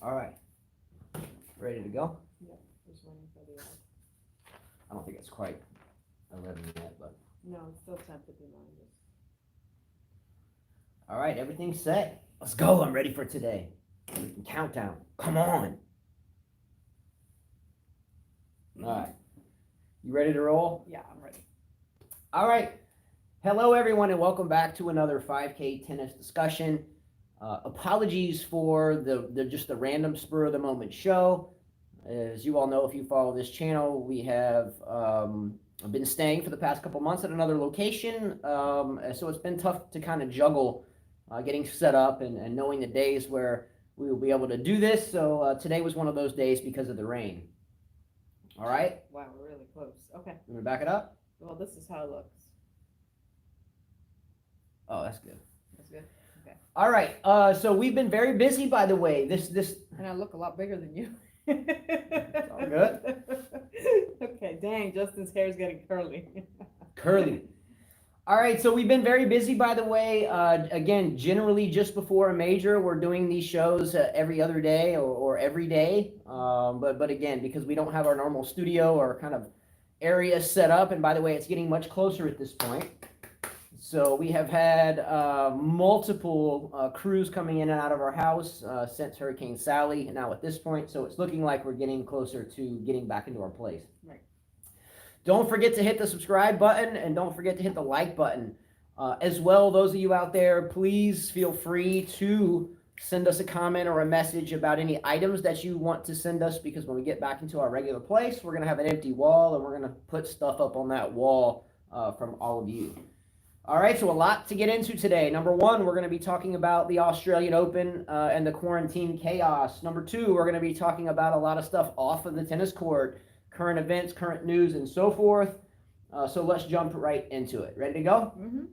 All right. Ready to go? Yeah, just waiting for the. I don't think it's quite 11 yet, but. No, it's still 10:59. All right, everything's set. Let's go. I'm ready for today. Countdown. Come on. All right. You ready to roll? Yeah, I'm ready. All right. Hello, everyone, and welcome back to another 5K tennis discussion. Apologies for the random spur of the moment show. As you all know, if you follow this channel, we have been staying for the past couple months at another location. So it's been tough to kind of juggle getting set up and knowing the days where we will be able to do this. So today was one of those days because of the rain. All right. Wow, we're really close. Okay. You want to back it up? Well, this is how it looks. Oh, that's good. That's good. Okay. All right. So we've been very busy, by the way. This. And I look a lot bigger than you. It's all good. Okay. Dang, Justin's hair is getting curly. Curly. All right, so we've been very busy, by the way. Again, generally just before a major, we're doing these shows every other day or every day. But again, because we don't have our normal studio or kind of area set up, and by the way, it's getting much closer at this point. So we have had multiple crews coming in and out of our house since Hurricane Sally, and now at this point, so it's looking like we're getting closer to getting back into our place. Right. Don't forget to hit the subscribe button and don't forget to hit the like button. As well, those of you out there, please feel free to send us a comment or a message about any items that you want to send us, because when we get back into our regular place, we're going to have an empty wall and we're going to put stuff up on that wall from all of you. All right, so a lot to get into today. Number one, we're going to be talking about the Australian Open and the quarantine chaos. Number two, we're going to be talking about a lot of stuff off of the tennis court, current events, current news, and so forth. So let's jump right into it. Ready to go? Mm-hmm.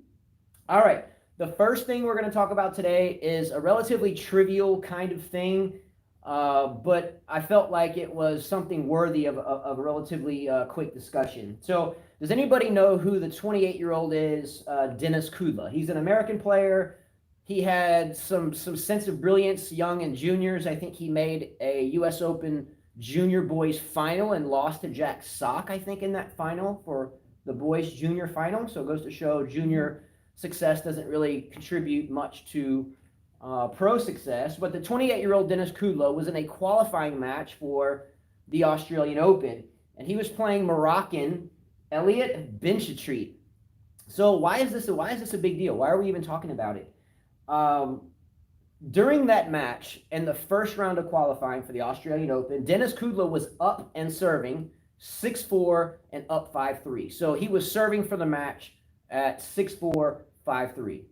All right. The first thing we're going to talk about today is a relatively trivial kind of thing, but I felt like it was something worthy of a relatively quick discussion. So does anybody know who the 28-year-old is, Denis Kudla? He's an American player. He had some sense of brilliance, young and juniors. I think he made a U.S. Open junior boys final and lost to Jack Sock, I think, in that final for the boys junior final. So it goes to show junior success doesn't really contribute much to pro success. But the 28-year-old Denis Kudla was in a qualifying match for the Australian Open, and he was playing Moroccan Elliot Benchetrit. So why is this a big deal? Why are we even talking about it? During that match, in the first round of qualifying for the Australian Open, Denis Kudla was up and serving 6-4 and up 5-3. So he was serving for the match at 6-4, 5-3.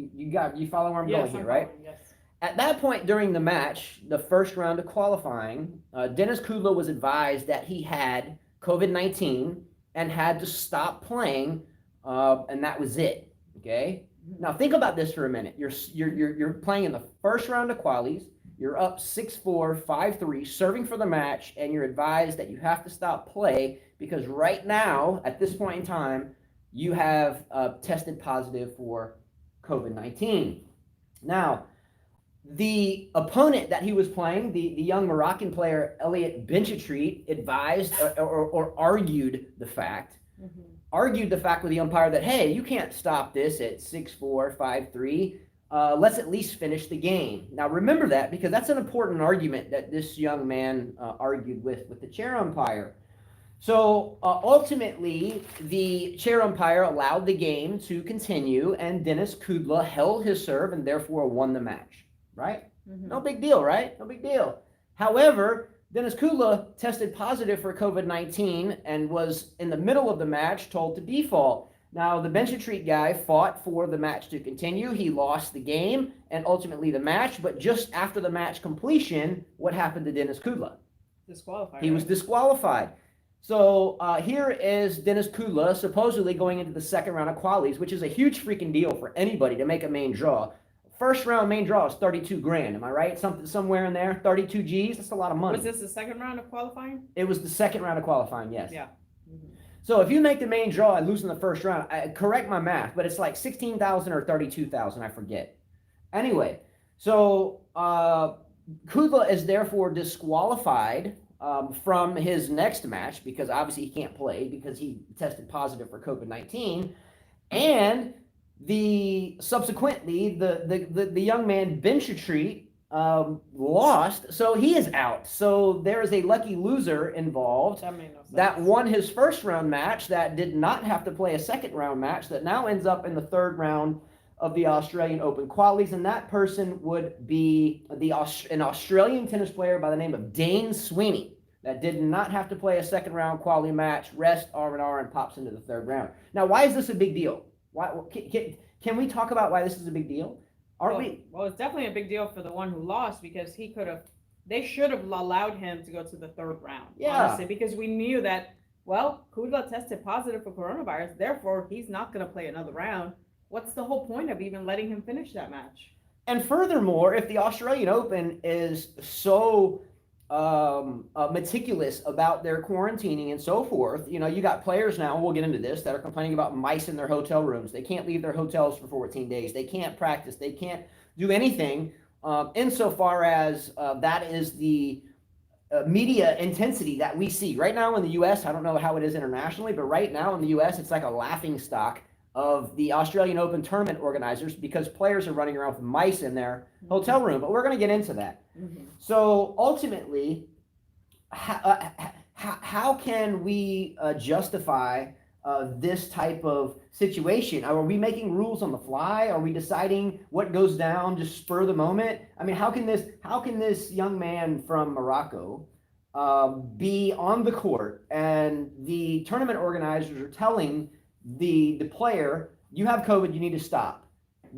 You follow where I'm going here, right? Yes. At that point during the match, the first round of qualifying, Denis Kudla was advised that he had COVID-19 and had to stop playing, and that was it. Okay. Now think about this for a minute. You're playing in the first round of qualies. You're up 6-4, 5-3, serving for the match, and you're advised that you have to stop play because right now, at this point in time, you have tested positive for COVID-19. Now, the opponent that he was playing, the young Moroccan player Elliot Benchetrit, advised or argued the fact. Mm-hmm. Argued the fact with the umpire that, hey, you can't stop this at 6-4, 5-3. Let's at least finish the game. Now, remember that because that's an important argument that this young man argued with the chair umpire. So ultimately, the chair umpire allowed the game to continue, and Denis Kudla held his serve and therefore won the match. Right? Mm-hmm. No big deal, right? No big deal. However, Denis Kudla tested positive for COVID-19 and was in the middle of the match told to default. Now, the Benchetrit guy fought for the match to continue. He lost the game and ultimately the match, but just after the match completion, what happened to Denis Kudla? Disqualified. He was disqualified. So here is Denis Kudla supposedly going into the second round of qualies, which is a huge freaking deal for anybody to make a main draw. First round main draw is 32 grand. Am I right? Somewhere in there, 32 G's. That's a lot of money. Was this the second round of qualifying? It was the second round of qualifying. Yes. Yeah. Mm-hmm. So if you make the main draw and lose in the first round, correct my math, but it's like 16,000 or 32,000. I forget. Anyway, so Kudla is therefore disqualified from his next match because obviously he can't play because he tested positive for COVID-19, and subsequently the young man Benchetrit lost, so he is out. So there is a lucky loser involved That made no sense. that won his first round match, that did not have to play a second round match, that now ends up in the third round of the Australian Open qualies, and that person would be an Australian tennis player by the name of Dane Sweeney that did not have to play a second round quality match, rest R&R, and pops into the third round. Now, why is this a big deal? Why can we talk about why this is a big deal? Aren't we? Well, it's definitely a big deal for the one who lost because they should have allowed him to go to the third round. Yeah. Honestly, because we knew that, Kudla tested positive for coronavirus, therefore he's not going to play another round. What's the whole point of even letting him finish that match? And furthermore, if the Australian Open is so meticulous about their quarantining and so forth, you got players now, we'll get into this, that are complaining about mice in their hotel rooms. They can't leave their hotels for 14 days. They can't practice. They can't do anything insofar as that is the media intensity that we see. Right now in the U.S., I don't know how it is internationally, but right now in the U.S., it's like a laughing stock of the Australian Open tournament organizers because players are running around with mice in their hotel room. But we're going to get into that. Mm-hmm. So ultimately, how can we justify this type of situation? Are we making rules on the fly? Are we deciding what goes down just spur the moment? I mean, how can this young man from Morocco be on the court and the tournament organizers are telling the player, you have COVID, you need to stop?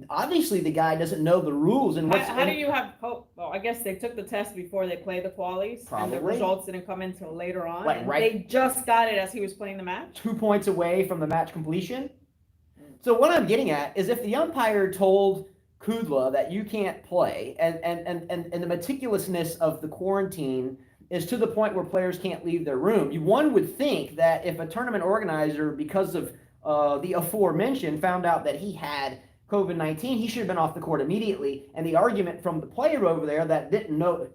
Obviously, the guy doesn't know the rules. And how do you have hope? Well, I guess they took the test before they played the qualies, Probably. and the results didn't come until later on. Right. They just got it as he was playing the match. 2 points away from the match completion. So what I'm getting at is if the umpire told Kudla that you can't play, and the meticulousness of the quarantine is to the point where players can't leave their room, one would think that if a tournament organizer, because of the aforementioned, found out that he had COVID-19, he should have been off the court immediately. And the argument from the player over there that didn't know,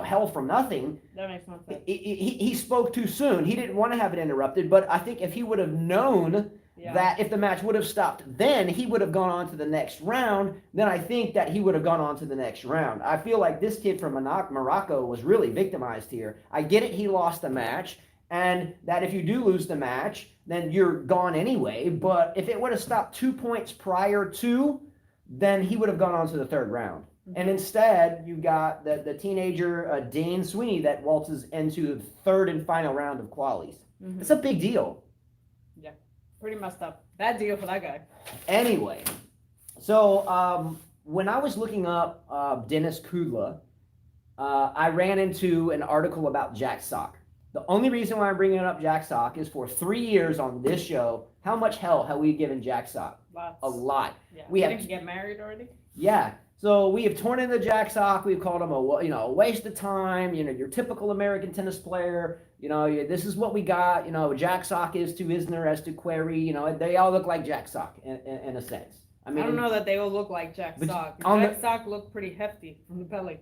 hell from nothing, that makes no sense. He spoke too soon. He didn't want to have it interrupted. But I think if he would have known that if the match would have stopped, then he would have gone on to the next round. Then I think that he would have gone on to the next round. I feel like this kid from Morocco was really victimized here. I get it, he lost the match, and that if you do lose the match, then you're gone anyway. But if it would have stopped 2 points prior to, then he would have gone on to the third round. Mm-hmm. And instead, you got the teenager Dane Sweeney that waltzes into the third and final round of qualies. Mm-hmm. It's a big deal. Yeah, pretty messed up. Bad deal for that guy. Anyway, so when I was looking up Denis Kudla, I ran into an article about Jack Sock. The only reason why I'm bringing up Jack Sock is for 3 years on this show, how much hell have we given Jack Sock? Lots. A lot. Yeah. We Didn't have he get married already? Yeah. So we have torn into Jack Sock. We've called him a waste of time. Your typical American tennis player. This is what we got. Jack Sock is to Isner as to Query. They all look like Jack Sock in a sense. I mean, I don't know that they all look like Jack Sock. Jack Sock looked pretty hefty from the belly.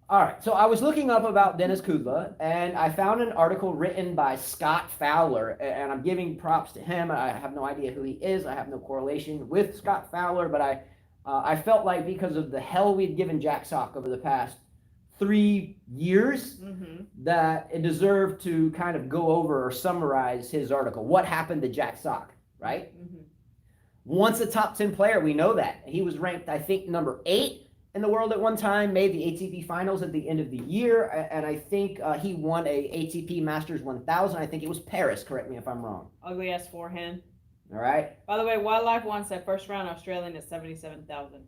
All right, so I was looking up about Denis Kudla, and I found an article written by Scott Fowler, and I'm giving props to him. I have no idea who he is. I have no correlation with Scott Fowler, but I felt like because of the hell we'd given Jack Sock over the past 3 years, that it deserved to kind of go over or summarize his article. What happened to Jack Sock, right? Once a top 10 player, we know that. He was ranked, I think, number 8 in the world at one time, made the ATP finals at the end of the year, and I think he won a ATP Masters 1000. I think it was Paris, correct me if I'm wrong. Ugly ass forehand. All right. By the way, Wildlife won that first round Australian at 77,000.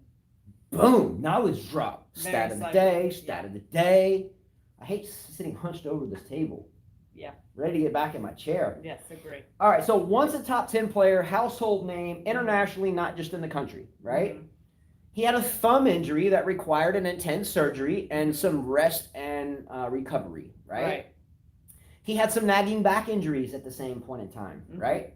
Boom, knowledge drop. Stat of the day. I hate sitting hunched over this table. Yeah. Ready to get back in my chair. Yes, agree. All right, so once a top 10 player, household name, internationally, not just in the country, right? He had a thumb injury that required an intense surgery and some rest and recovery, right? He had some nagging back injuries at the same point in time, right?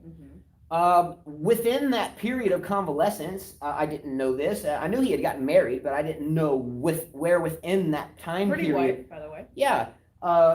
Within that period of convalescence, I didn't know this. I knew he had gotten married, but I didn't know where within that time Pretty period. white, by the way. Yeah.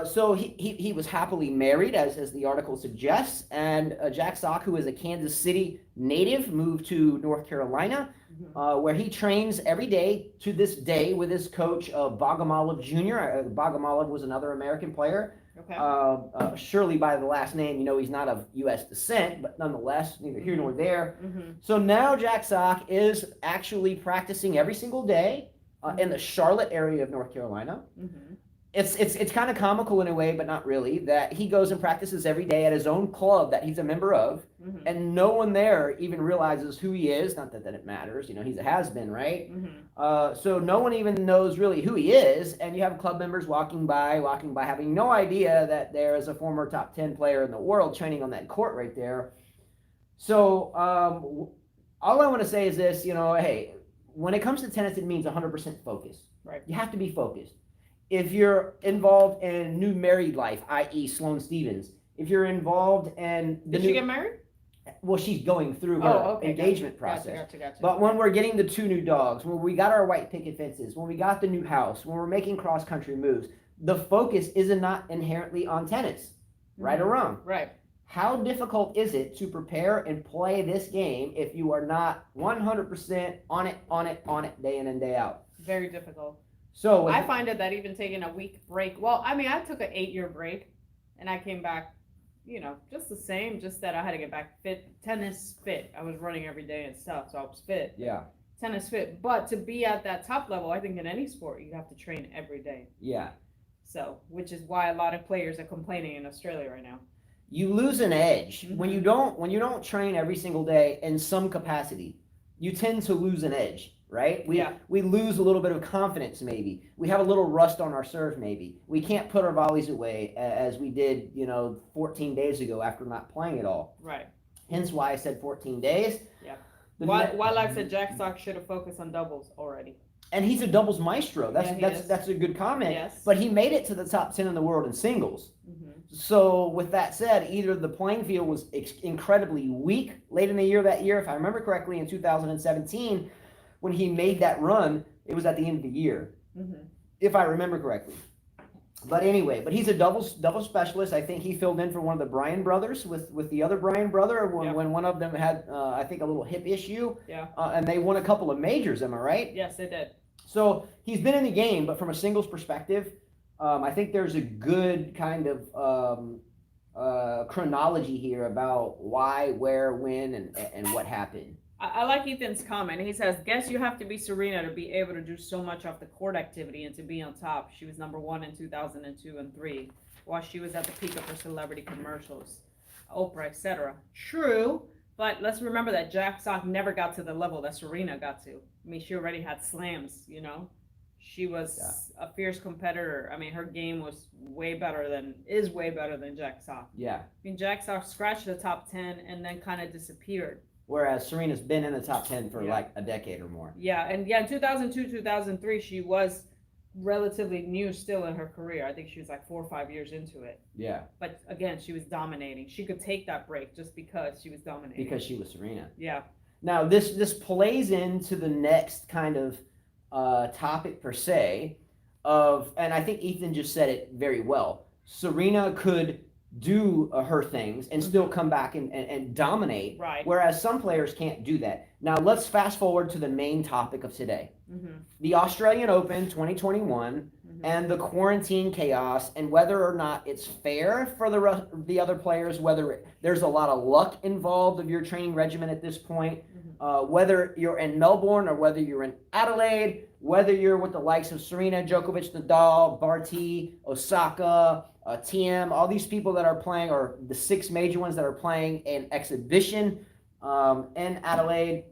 So he was happily married, as the article suggests, and Jack Sock, who is a Kansas City native, moved to North Carolina, where he trains every day to this day with his coach, Bogomolov Jr. Bogomolov was another American player. Okay. Surely by the last name, you know he's not of U.S. descent, but nonetheless, neither here nor there. Mm-hmm. So now Jack Sock is actually practicing every single day in the Charlotte area of North Carolina. Mm-hmm. It's kind of comical in a way, but not really, that he goes and practices every day at his own club that he's a member of, and no one there even realizes who he is. Not that it matters, you know, he's a has-been, right? So no one even knows really who he is, and you have club members walking by, having no idea that there is a former top 10 player in the world training on that court right there. So all I want to say is this, you know, hey, when it comes to tennis, it means 100% focus. Right. You have to be focused. If you're involved in new married life, i.e. Sloane Stephens, if you're involved in Did she get married? Well, she's going through her engagement process. Gotcha. But when we're getting the 2 new dogs, when we got our white picket fences, when we got the new house, when we're making cross-country moves, the focus is not inherently on tennis, right or wrong. Right. How difficult is it to prepare and play this game if you are not 100% on it, day in and day out? Very difficult. So I find it that even taking a week break, well, I mean, I took an 8-year break and I came back, you know, just the same, just that I had to get back fit, tennis fit. I was running every day and stuff, so I was fit. Yeah. Tennis fit. But to be at that top level, I think in any sport, you have to train every day. Yeah. So, which is why a lot of players are complaining in Australia right now. You lose an edge when you don't train every single day in some capacity. You tend to lose an edge. Right? We lose a little bit of confidence, maybe. We have a little rust on our serve, maybe. We can't put our volleys away as we did, you know, 14 days ago after not playing at all. Right. Hence why I said 14 days. Yeah. While I said Jack Sock should have focused on doubles already. And he's a doubles maestro. That's a good comment. Yes. But he made it to the top 10 in the world in singles. So with that said, either the playing field was incredibly weak late in the year that year, if I remember correctly, in 2017, when he made that run, it was at the end of the year, if I remember correctly. But anyway, he's a double specialist. I think he filled in for one of the Bryan brothers with the other Bryan brother when one of them had, I think, a little hip issue. Yeah. And they won a couple of majors, am I right? Yes, they did. So he's been in the game, but from a singles perspective, I think there's a good kind of chronology here about why, where, when, and what happened. I like Ethan's comment. He says, guess you have to be Serena to be able to do so much off the court activity and to be on top. She was number 1 in 2002 and 3, while she was at the peak of her celebrity commercials, Oprah, etc. True, but let's remember that Jack Sock never got to the level that Serena got to. I mean, she already had slams, you know. She was a fierce competitor. I mean, her game was way better than Jack Sock. Yeah. I mean, Jack Sock scratched the top 10 and then kind of disappeared. Whereas Serena's been in the top 10 for like a decade or more. Yeah, and in 2002, 2003, she was relatively new still in her career. I think she was like 4 or 5 years into it. Yeah. But again, she was dominating. She could take that break just because she was dominating. Because she was Serena. Yeah. Now, this plays into the next kind of topic per se and I think Ethan just said it very well. Serena could do her things and still come back and dominate, right? Whereas some players can't do that. Now let's fast forward to the main topic of today. The Australian Open 2021 and the quarantine chaos, and whether or not it's fair for the other players, whether there's a lot of luck involved of your training regimen at this point, whether you're in Melbourne or whether you're in Adelaide, whether you're with the likes of Serena, Djokovic, Nadal, Barty, Osaka, TM, all these people that are playing, or the 6 major ones that are playing an exhibition in Adelaide,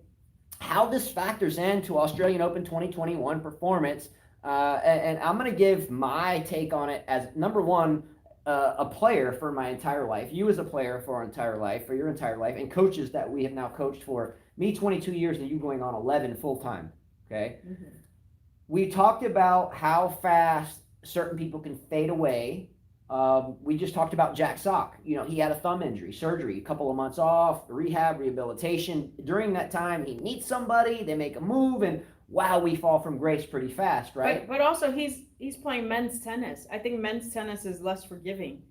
how this factors into Australian Open 2021 performance. And I'm going to give my take on it as, number one, a player for my entire life, you as a player for our entire life, for your entire life, and coaches that we have now coached for, me 22 years and you going on 11 full time, okay? We talked about how fast certain people can fade away We just talked about Jack Sock. He had a thumb injury, surgery, a couple of months off, rehab, rehabilitation. During that time, he meets somebody, they make a move, and wow, we fall from grace pretty fast, right? But also he's playing men's tennis. I think men's tennis is less forgiving.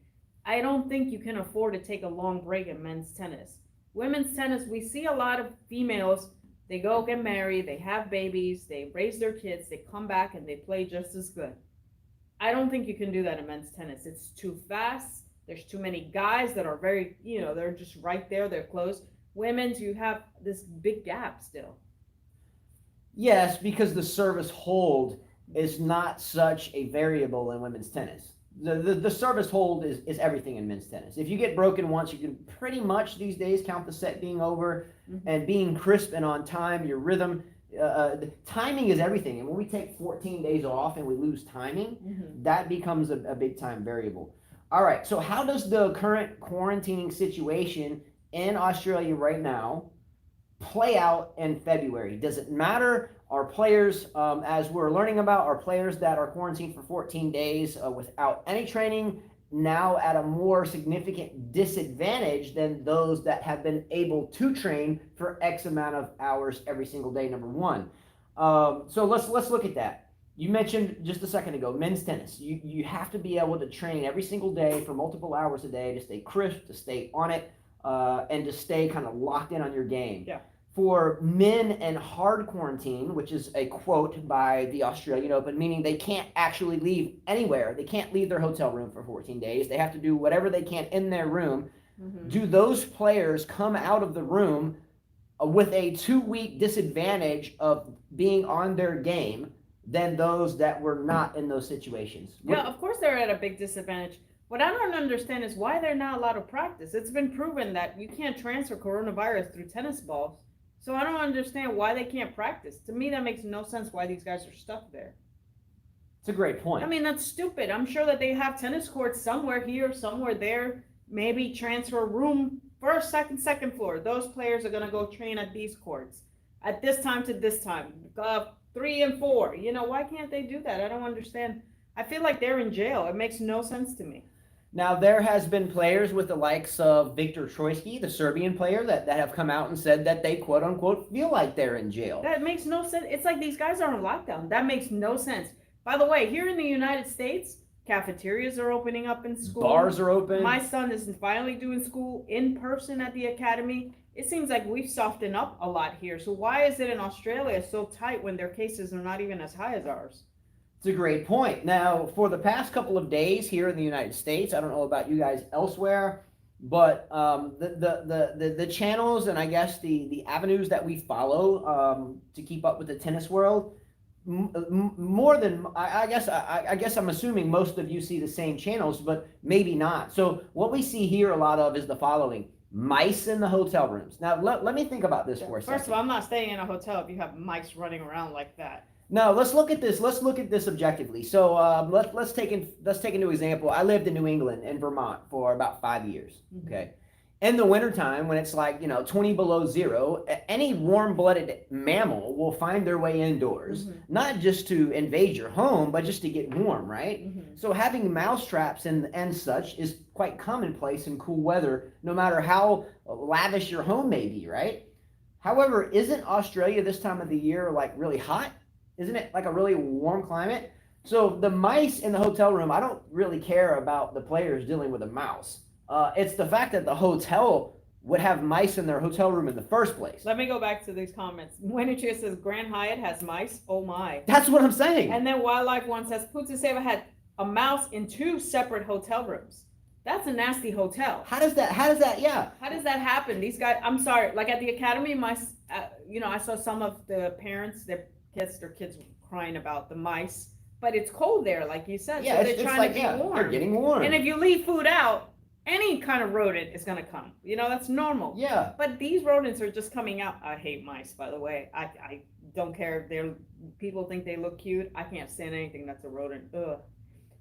I don't think you can afford to take a long break in men's tennis. Women's tennis, we see a lot of females, they go get married, they have babies, they raise their kids, they come back and they play just as good. I don't think you can do that in men's tennis. It's too fast. There's too many guys that are very, they're just right there, they're close. Women's, you have this big gap still. Yes, because the service hold is not such a variable in women's tennis. The service hold is everything in men's tennis. If you get broken once, you can pretty much these days count the set being over, and being crisp and on time, your rhythm. The timing is everything, and when we take 14 days off and we lose timing, that becomes a big time variable. All right, so how does the current quarantining situation in Australia right now play out in February? Does it matter? Our players, as we're learning about, our players that are quarantined for 14 days without any training, now at a more significant disadvantage than those that have been able to train for X amount of hours every single day, number one. So let's look at that. You mentioned just a second ago, men's tennis. You have to be able to train every single day for multiple hours a day to stay crisp, to stay on it, and to stay kind of locked in on your game. Yeah. For men in hard quarantine, which is a quote by the Australian Open, meaning they can't actually leave anywhere. They can't leave their hotel room for 14 days. They have to do whatever they can in their room. Do those players come out of the room with a 2-week disadvantage of being on their game than those that were not in those situations? Yeah, of course they're at a big disadvantage. What I don't understand is why they're not allowed to practice. It's been proven that you can't transfer coronavirus through tennis balls. So I don't understand why they can't practice. To me, that makes no sense why these guys are stuck there. It's a great point. I mean, that's stupid. I'm sure that they have tennis courts somewhere here, somewhere there. Maybe transfer a room first, second floor. Those players are going to go train at these courts at this time to this time, 3 and 4. Why can't they do that? I don't understand. I feel like they're in jail. It makes no sense to me. Now, there has been players with the likes of Viktor Troicki, the Serbian player, that have come out and said that they, quote unquote, feel like they're in jail. That makes no sense. It's like these guys are on lockdown. That makes no sense. By the way, here in the United States, cafeterias are opening up in school. Bars are open. My son is finally doing school in person at the academy. It seems like we've softened up a lot here. So why is it in Australia so tight when their cases are not even as high as ours? It's a great point. Now, for the past couple of days here in the United States, I don't know about you guys elsewhere, but the channels and I guess the avenues that we follow to keep up with the tennis world, more than I guess I'm assuming most of you see the same channels, but maybe not. So what we see here a lot of is the following: mice in the hotel rooms. Now, let me think about this for a second. First of all, I'm not staying in a hotel if you have mice running around like that. No, let's look at this. Let's look at this objectively. So let's take into example. I lived in New England and Vermont for about 5 years. Okay, in the wintertime when it's like 20 below zero, any warm-blooded mammal will find their way indoors, not just to invade your home, but just to get warm, right? So having mouse traps and such is quite commonplace in cool weather, no matter how lavish your home may be, right? However, isn't Australia this time of the year like really hot? Isn't it like a really warm climate? So the mice in the hotel room, I don't really care about the players dealing with a mouse. It's the fact that the hotel would have mice in their hotel room in the first place. Let me go back to these comments. Winterchia says Grand Hyatt has mice. Oh my. That's what I'm saying. And then Wildlife One says Putuseva had a mouse in 2 separate hotel rooms. That's a nasty hotel. How does that, yeah. How does that happen? These guys, I'm sorry, like at the academy, I saw some of the parents, their kids crying about the mice, but it's cold there, like you said. Yeah, so they're trying to be warm. They're getting warm. And if you leave food out, any kind of rodent is going to come. That's normal. Yeah. But these rodents are just coming out. I hate mice, by the way. I don't care if people think they look cute. I can't stand anything that's a rodent. Ugh.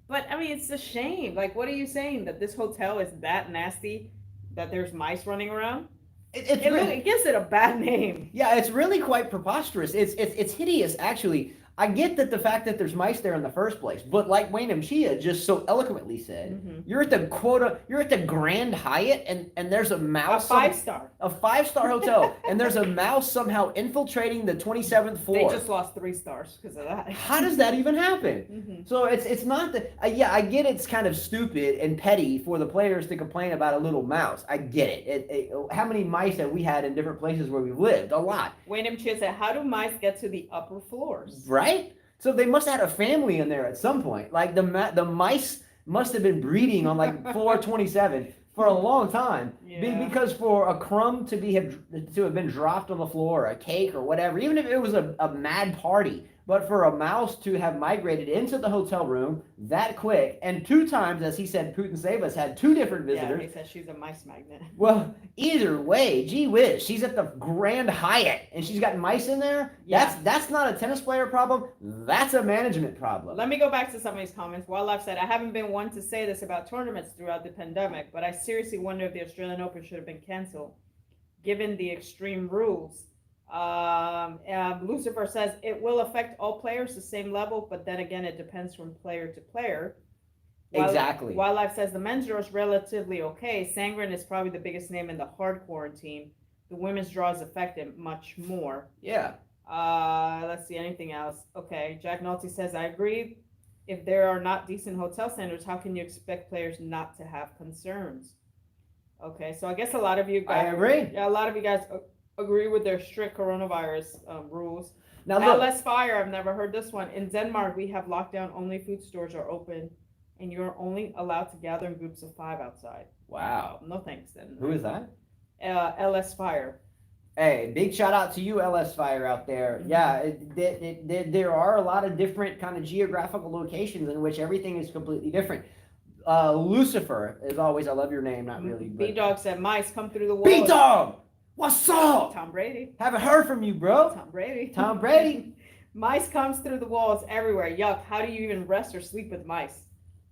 But, I mean, it's a shame. Like, what are you saying? That this hotel is that nasty that there's mice running around? It gives it a bad name. Yeah, it's really quite preposterous. It's hideous, actually. I get that the fact that there's mice there in the first place, but like Wayne and Chia just so eloquently said, you're at the Grand Hyatt, and there's a mouse. A 5-star. A 5-star hotel, and there's a mouse somehow infiltrating the 27th floor. They just lost 3 stars because of that. How does that even happen? So it's not that. Yeah, I get it's kind of stupid and petty for the players to complain about a little mouse. I get it. How many mice have we had in different places where we've lived? A lot. Wayne and Chia said, "How do mice get to the upper floors?" Right. So they must have had a family in there at some point. Like the mice must have been breeding on like floor 27 for a long time. Yeah. Because for a crumb to have been dropped on the floor, a cake or whatever, even if it was a mad party, but for a mouse to have migrated into the hotel room that quick, and 2 times, as he said, Putin Save Us had 2 different visitors. Yeah, he said she's a mice magnet. Well, either way, gee whiz, she's at the Grand Hyatt and she's got mice in there. Yeah. That's not a tennis player problem. That's a management problem. Let me go back to some of these comments. Wildlife said, I haven't been one to say this about tournaments throughout the pandemic, but I seriously wonder if the Australian Open should have been canceled, given the extreme rules. Lucifer says, it will affect all players the same level, but then again, it depends from player to player. Exactly. Wildlife says the men's draw is relatively okay. Sangren is probably the biggest name in the hard quarantine. The women's draw is affected much more. Yeah. Let's see, anything else? Okay, Jack Nolte says, I agree. If there are not decent hotel standards, how can you expect players not to have concerns? Okay, so I guess a lot of you guys... I agree. Yeah, a lot of you guys agree with their strict coronavirus rules. Now look, LS Fire, I've never heard this one. In Denmark, we have lockdown, only food stores are open, and you're only allowed to gather in groups of 5 outside. Wow. No thanks then. Who is that? LS Fire. Hey, big shout out to you, LS Fire out there. Yeah, there are a lot of different kind of geographical locations in which everything is completely different. Lucifer, as always, I love your name, not really. B-Dog said, mice come through the walls. B-Dog! What's up? Tom Brady. Haven't heard from you, bro. Tom Brady. Tom Brady. Mice comes through the walls everywhere. Yuck. How do you even rest or sleep with mice?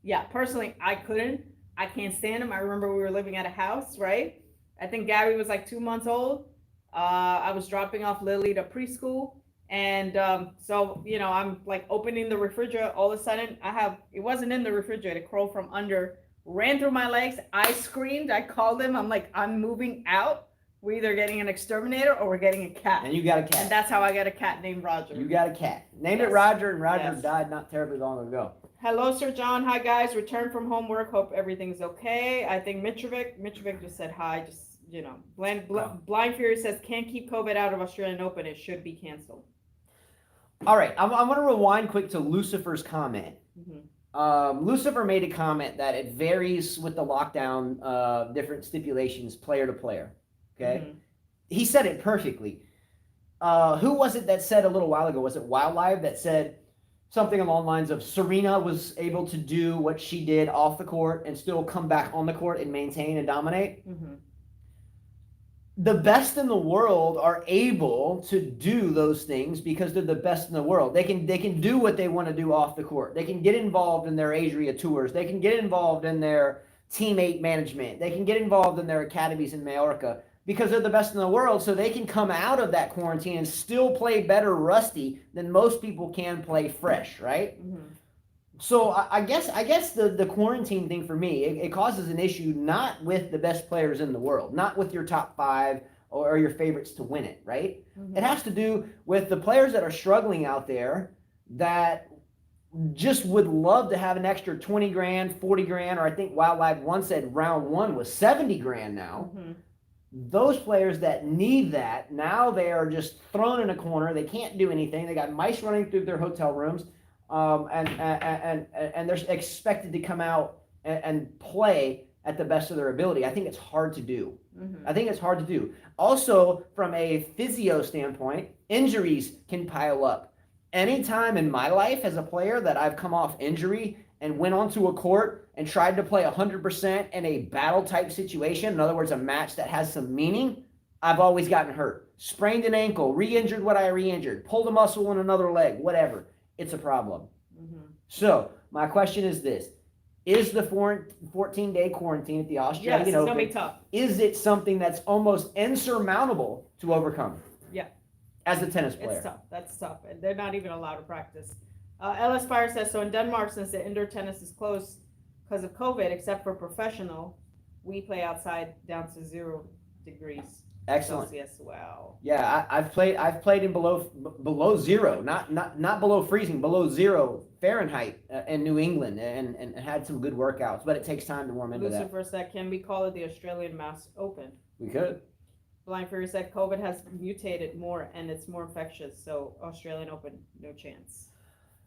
Yeah, personally, I couldn't. I can't stand them. I remember we were living at a house, right? I think Gabby was like 2 months old. I was dropping off Lily to preschool. And so, you know, I'm like opening the refrigerator. All of a sudden, it wasn't in the refrigerator. It crawled from under, ran through my legs. I screamed. I called him. I'm like, I'm moving out. We're either getting an exterminator or we're getting a cat. And you got a cat. And that's how I got a cat named Roger. You got a cat. Named it Roger, and Roger died not terribly long ago. Hello, Sir John. Hi, guys. Returned from homework. Hope everything's okay. I think Mitrovic just said hi. Just, you know. Blind Fury says, can't keep COVID out of Australian Open. It should be canceled. All right. I'm going to rewind quick to Lucifer's comment. Lucifer made a comment that it varies with the lockdown, different stipulations, player to player. Okay. He said it perfectly. Who was it that said a little while ago? Was it Wildlife that said something along the lines of Serena was able to do what she did off the court and still come back on the court and maintain and dominate? The best in the world are able to do those things because they're the best in the world. They can do what they want to do off the court. They can get involved in their Adria tours. They can get involved in their teammate management. They can get involved in their academies in Mallorca because they're the best in the world. So they can come out of that quarantine and still play better rusty than most people can play fresh, right? So I guess the quarantine thing for me, it causes an issue not with the best players in the world, not with your top 5 or your favorites to win it, right? It has to do with the players that are struggling out there that just would love to have an extra 20 grand, 40 grand, or I think Wildlife once said round 1 was 70 grand now. Those players that need that, now they are just thrown in a corner. They can't do anything. They got mice running through their hotel rooms. And they're expected to come out and play at the best of their ability. I think it's hard to do. I think it's hard to do. Also, from a physio standpoint, injuries can pile up. Anytime in my life as a player that I've come off injury and went onto a court and tried to play 100% in a battle type situation, in other words, a match that has some meaning, I've always gotten hurt. Sprained an ankle, re-injured what I re-injured, pulled a muscle in another leg, whatever. It's a problem. So my question is this: is the 14-day quarantine at the Australian Open, gonna be tough. Is it something that's almost insurmountable to overcome? Yeah. as a tennis player. It's tough. That's tough. And they're not even allowed to practice. LS Fire says, so in Denmark, since the indoor tennis is closed because of COVID, except for professional, we play outside down to 0 degrees. Excellent. Celsius. Wow. Yeah, I've played in below zero, not below freezing, below 0 Fahrenheit in New England, and had some good workouts. But it takes time to warm into that. Lucifer said, can we call it the Australian Mass Open? We could. Blind Fury said, COVID has mutated more and it's more infectious. So Australian Open, no chance.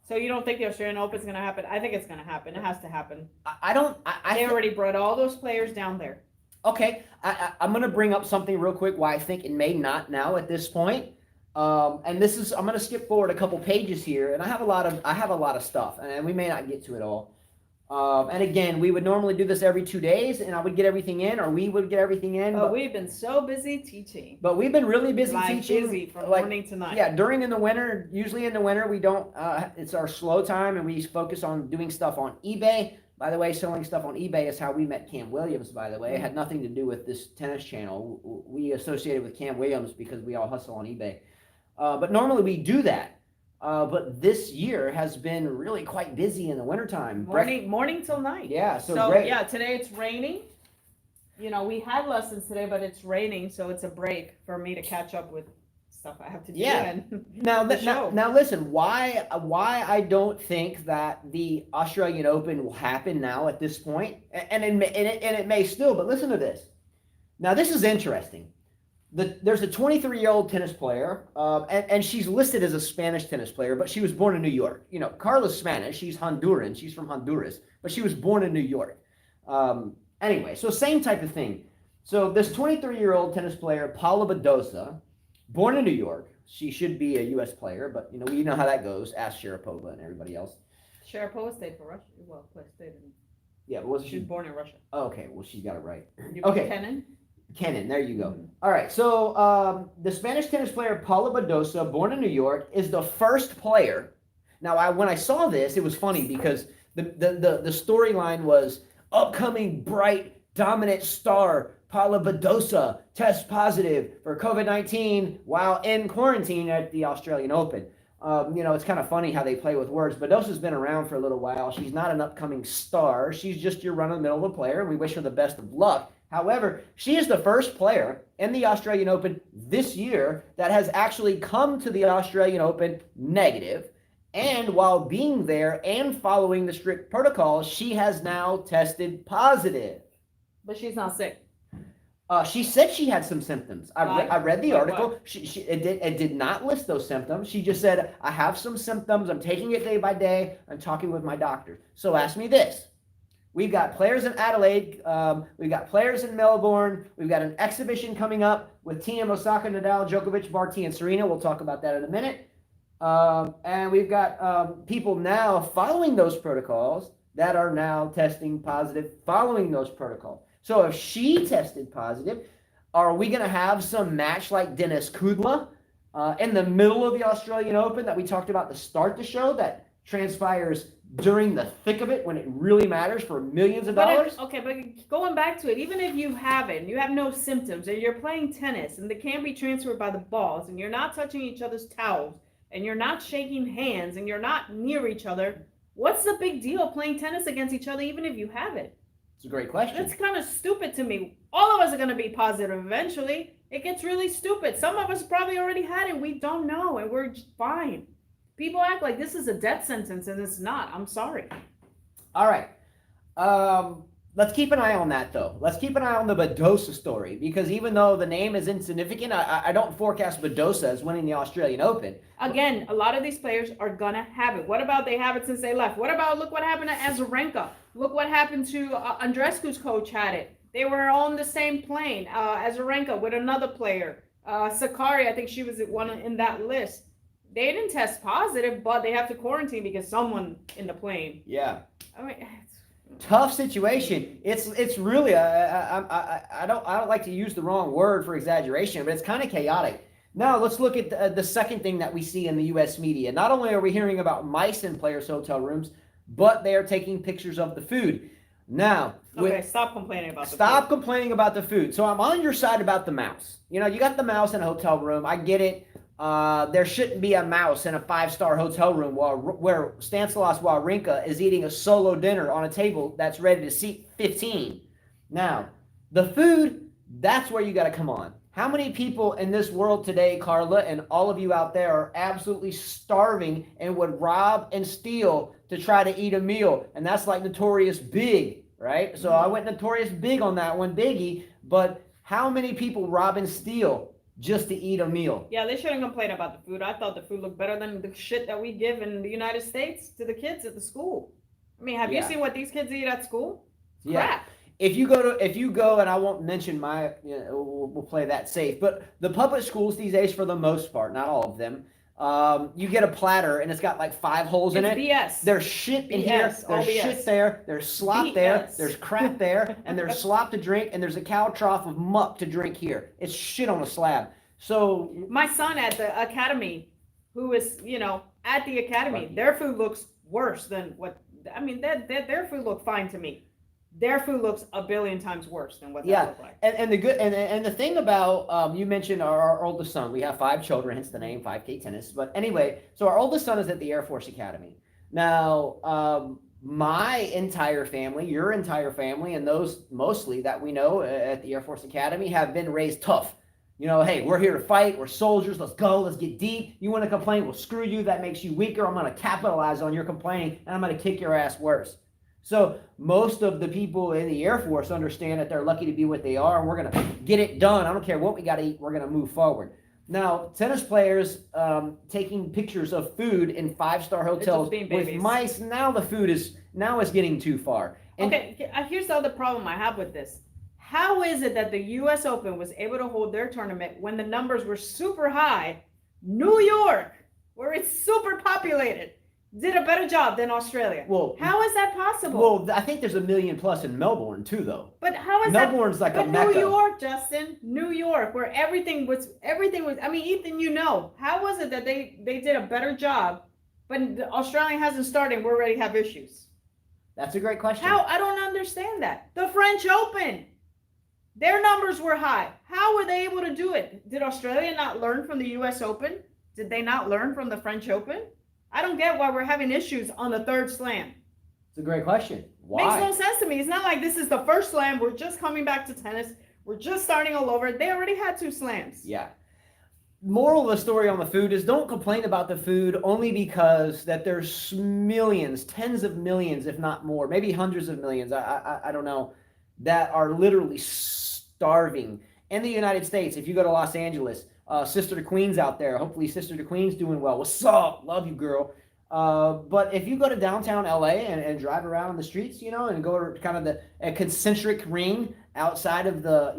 So you don't think the Australian Open is going to happen? I think it's going to happen. It has to happen. They already brought all those players down there. Okay, I'm going to bring up something real quick why I think it may not now at this point. And this is, I'm going to skip forward a couple pages here, and I have a lot of stuff, and we may not get to it all. And again, we would normally do this every 2 days, and I would get everything in, or we would get everything in. But we've been so busy teaching. But we've been really busy teaching. Busy from morning to night. Yeah, in the winter, usually in the winter, we don't, it's our slow time, and we focus on doing stuff on eBay. By the way, selling stuff on eBay is how we met Cam Williams, by the way. It had nothing to do with this tennis channel. We associated with Cam Williams because we all hustle on eBay. But normally we do that. But this year has been really quite busy in the wintertime. Morning till night. Yeah, so great. Yeah, today it's raining. We had lessons today, but it's raining, so it's a break for me to catch up with stuff I have to do. Yeah. Now listen, why I don't think that the Australian Open will happen now at this point, and it may still, but listen to this. Now this is interesting. There's a 23-year-old tennis player, and she's listed as a Spanish tennis player, but she was born in New York. Carla's Spanish. She's Honduran. She's from Honduras, but she was born in New York. Anyway, so same type of thing. So this 23-year-old tennis player, Paula Badosa, born in New York. She should be a U.S. player, but we know how that goes. Ask Sharapova and everybody else. Sharapova stayed for Russia. Well, stayed in. Yeah, but wasn't she was born in Russia? Oh, okay, well she's got it right. Okay. Kenin, there you go. Mm-hmm. All right, so the Spanish tennis player Paula Badosa, born in New York, is the first player. Now, when I saw this, it was funny because the storyline was upcoming bright dominant star Paula Badosa tests positive for COVID-19 while in quarantine at the Australian Open. It's kind of funny how they play with words. Badosa's been around for a little while. She's not an upcoming star. She's just your run-of-the-mill player, and we wish her the best of luck. However, she is the first player in the Australian Open this year that has actually come to the Australian Open negative. And while being there and following the strict protocols, she has now tested positive. But she's not sick. She said she had some symptoms. I read the article. What? It did not list those symptoms. She just said, I have some symptoms. I'm taking it day by day. I'm talking with my doctor. So ask me this. We've got players in Adelaide. We've got players in Melbourne. We've got an exhibition coming up with Thiem, Osaka, Nadal, Djokovic, Barty, and Serena. We'll talk about that in a minute. And we've got people now following those protocols that are now testing positive following those protocols. So if she tested positive, are we going to have some match like Dennis Kudla in the middle of the Australian Open that we talked about to start the show that transpires during the thick of it when it really matters for millions of dollars? But going back to it, even if you have no symptoms, and you're playing tennis, and they can't be transferred by the balls, and you're not touching each other's towels, and you're not shaking hands, and you're not near each other, what's the big deal playing tennis against each other even if you have it? It's a great question. That's kind of stupid to me. All of us are going to be positive eventually. It gets really stupid. Some of us probably already had it. We don't know, and we're fine. People act like this is a death sentence, and it's not. I'm sorry. All right. Let's keep an eye on that, though. Let's keep an eye on the Badosa story, because even though the name is insignificant, I don't forecast Badosa as winning the Australian Open. Again, a lot of these players are going to have it. What about they have it since they left? What about, look what happened to Azarenka. Look what happened to Andreescu's coach had it. They were on the same plane. Azarenka with another player. Sakari, I think she was one in that list. They didn't test positive, but they have to quarantine because someone in the plane. Yeah. I mean, tough situation. It's really I don't like to use the wrong word for exaggeration, but it's kind of chaotic. Now let's look at the second thing that we see in the U.S. media. Not only are we hearing about mice in players' hotel rooms, but they are taking pictures of the food. Now, stop complaining about complaining about the food. So I'm on your side about the mouse. You got the mouse in a hotel room. I get it. there shouldn't be a mouse in a 5-star hotel room where Stanislaus Wawrinka is eating a solo dinner on a table that's ready to seat 15. Now, the food, that's where you got to come on. How many people in this world today, Carla, and all of you out there are absolutely starving and would rob and steal to try to eat a meal? And that's like Notorious Big, right? So I went Notorious Big on that one, Biggie. But how many people rob and steal just to eat a meal? Yeah, they shouldn't complain about the food. I thought the food looked better than the shit that we give in the United States to the kids at the school. I mean, have you seen what these kids eat at school? Crap. If you go, and I won't mention my, we'll play that safe, but the public schools these days, for the most part, not all of them, you get a platter and it's got like 5 holes in it. BS. There's shit in here. There's shit there. There's slop there. There's crap there, and there's slop to drink, and there's a cow trough of muck to drink here. It's shit on a slab. So my son at the academy, who is at the academy, their food looks worse than what. I mean, their food looked fine to me. Their food looks a billion times worse than what that looked like. And the good and the thing about you mentioned our oldest son. We have 5 children, hence the name 5K Tennis. But anyway, so our oldest son is at the Air Force Academy. Now, my entire family, your entire family, and those mostly that we know at the Air Force Academy have been raised tough. Hey, we're here to fight. We're soldiers. Let's go. Let's get deep. You want to complain? Well, screw you. That makes you weaker. I'm going to capitalize on your complaining, and I'm going to kick your ass worse. So most of the people in the Air Force understand that they're lucky to be what they are, and we're going to get it done. I don't care what we got to eat. We're going to move forward. Now, tennis players taking pictures of food in 5-star hotels with mice. Now the food is getting too far. And here's the other problem I have with this. How is it that the U.S. Open was able to hold their tournament when the numbers were super high? New York, where it's super populated, did a better job than Australia. Well, how is that possible? Well, I think there's 1 million plus in Melbourne too, though. But how is Melbourne's like a mecca. New York, Justin, New York, where everything was. I mean, Ethan, how was it that they did a better job, but Australia hasn't started and we already have issues? That's a great question. How? I don't understand that. The French Open, their numbers were high. How were they able to do it? Did Australia not learn from the U.S. Open? Did they not learn from the French Open? I don't get why we're having issues on the 3rd slam. It's a great question. Why? Makes no sense to me. It's not like this is the first slam. We're just coming back to tennis. We're just starting all over. They already had 2 slams. Yeah. Moral of the story on the food is don't complain about the food only because that there's millions, tens of millions, if not more, maybe hundreds of millions, I don't know, that are literally starving in the United States. If you go to Los Angeles, Sister to Queen's out there. Hopefully Sister to Queen's doing well. What's up? Love you, girl. But if you go to downtown LA and drive around the streets, and go to kind of a concentric ring outside of the,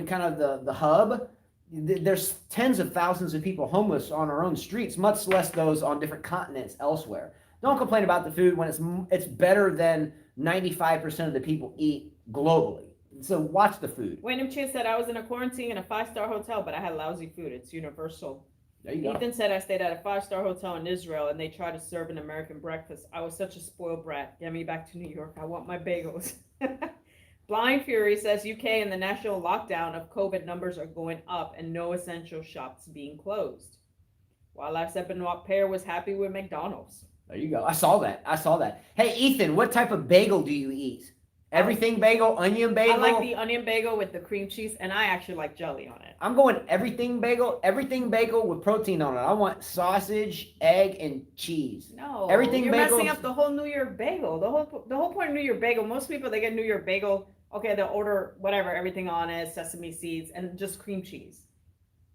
kind of the hub, there's tens of thousands of people homeless on our own streets, much less those on different continents elsewhere. Don't complain about the food when it's better than 95% of the people eat globally. So watch the food. Wyndham Chin said, I was in a quarantine in a 5-star hotel, but I had lousy food. It's universal. There you go. Ethan said, I stayed at a 5-star hotel in Israel, and they tried to serve an American breakfast. I was such a spoiled brat. Get me back to New York. I want my bagels. Blind Fury says, UK and the national lockdown of COVID numbers are going up and no essential shops being closed. While I've said Benoit Paire was happy with McDonald's. There you go. I saw that. Hey, Ethan, what type of bagel do you eat? Everything bagel, onion bagel? I like the onion bagel with the cream cheese, and I actually like jelly on it. I'm going everything bagel with protein on it. I want sausage, egg, and cheese. No, everything you're bagel. Messing up the whole New York bagel. The whole point of New York bagel, most people, they get New York bagel, okay, they'll order whatever, everything on it, sesame seeds, and just cream cheese.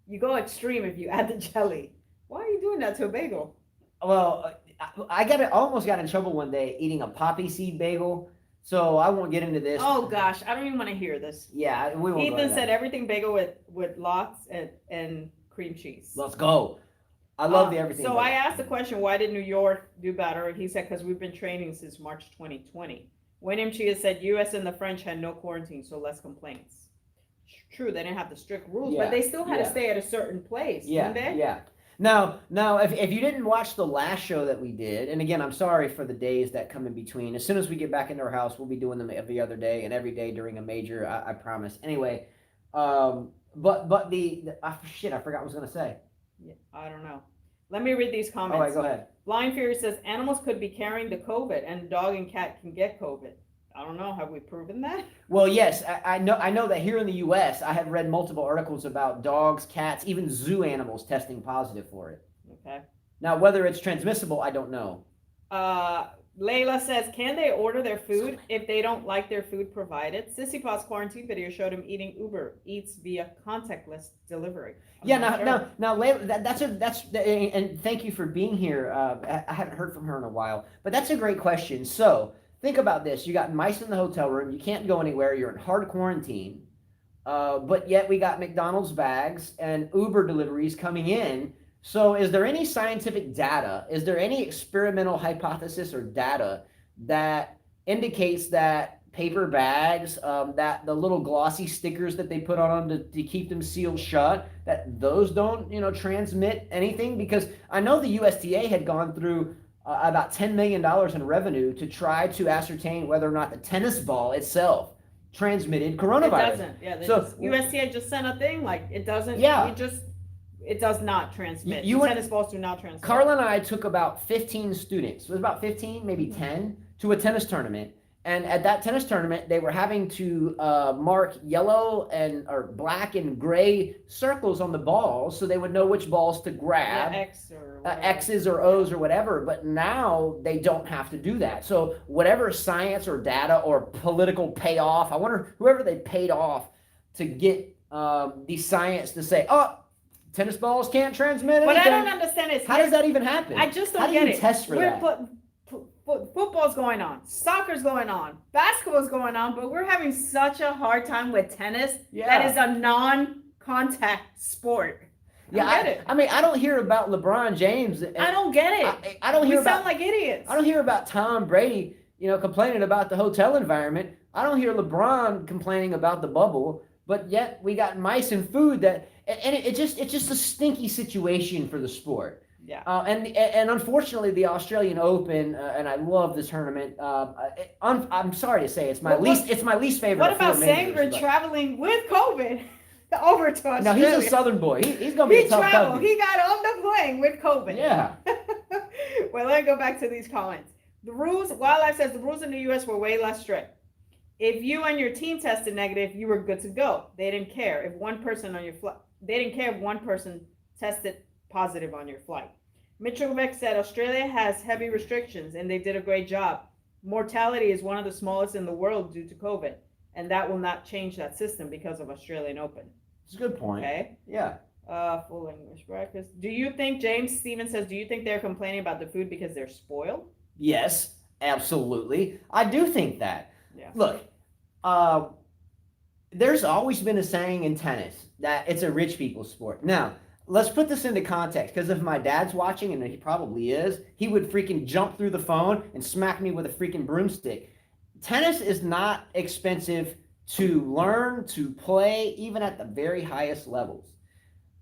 You go extreme if you add the jelly. Why are you doing that to a bagel? Well, I almost got in trouble one day eating a poppy seed bagel. So I won't get into this. Oh gosh, I don't even want to hear this. Yeah, we won't. Ethan said everything bagel with lox and cream cheese. Let's go. I love the everything. So bagel. I asked the question, why did New York do better? And he said, because we've been training since March 2020. Wyndham Chia said, U.S. and the French had no quarantine, so less complaints. True, they didn't have the strict rules, but they still had to stay at a certain place, didn't they? Yeah. Now, if you didn't watch the last show that we did, and again, I'm sorry for the days that come in between. As soon as we get back into our house, we'll be doing them every other day and every day during a major. I promise. Anyway, but I forgot what I was gonna say. Yeah, I don't know. Let me read these All right, comments. go ahead. Blind Fury says animals could be carrying the COVID, and dog and cat can get COVID. I don't know. Have we proven that? Well, yes, I know. I know that here in the U.S., I have read multiple articles about dogs, cats, even zoo animals testing positive for it. Okay. Now, whether it's transmissible, I don't know. Layla says, can they order their food if they don't like their food provided? Sissy Pot's quarantine video showed him eating Uber Eats via contactless delivery. Yeah, now, Layla, and thank you for being here. I haven't heard from her in a while, but that's a great question. So think about this: you got mice in the hotel room, you can't go anywhere, you're in hard quarantine, but yet we got McDonald's bags and Uber deliveries coming in. So is there any scientific data? Is there any experimental hypothesis or data that indicates that paper bags, that the little glossy stickers that they put on them to keep them sealed shut, that those don't, transmit anything? Because I know the USDA had gone through about $10 million in revenue to try to ascertain whether or not the tennis ball itself transmitted coronavirus. It doesn't. Yeah. So USDA just sent a thing like it doesn't. Yeah. It does not transmit. Tennis balls do not transmit. Carla and I took about 15 students. It was about 15, maybe 10, to a tennis tournament. And at that tennis tournament, they were having to mark yellow or black and gray circles on the balls so they would know which balls to grab. Yeah, X's or O's or whatever. But now they don't have to do that. So whatever science or data or political payoff, I wonder whoever they paid off to get the science to say, oh, tennis balls can't transmit anything. What I don't understand is how does that even happen? I just don't get it. How do you test for that? Football's going on, soccer's going on, basketball's going on, but we're having such a hard time with tennis. Yeah. That is a non-contact sport. I mean, I don't hear about LeBron James. I don't get it. I don't hear we sound like idiots. I don't hear about Tom Brady, complaining about the hotel environment. I don't hear LeBron complaining about the bubble. But yet we got mice and food it's just a stinky situation for the sport. Yeah. And unfortunately, the Australian Open, and I love this tournament. I'm sorry to say, it's my least favorite. What about Sangren traveling with COVID over to Australia? Now he's a Southern boy. He's gonna be a tough traveled. He got on the plane with COVID. Yeah. Well, let me go back to these comments. The rules. Wildlife says the rules in the U.S. were way less strict. If you and your team tested negative, you were good to go. They didn't care if one person on your flight. They didn't care if one person tested positive on your flight. Mitrovic said Australia has heavy restrictions and they did a great job. Mortality is one of the smallest in the world due to COVID, and that will not change that system because of Australian Open. It's a good point. Okay. Yeah. Full English breakfast. Do you think, James Stevens says, do you think they're complaining about the food because they're spoiled? Yes, absolutely. I do think that. Yeah. Look, there's always been a saying in tennis that it's a rich people's sport. Now, let's put this into context, because if my dad's watching, and he probably is, he would freaking jump through the phone and smack me with a freaking broomstick. Tennis is not expensive to learn, to play, even at the very highest levels.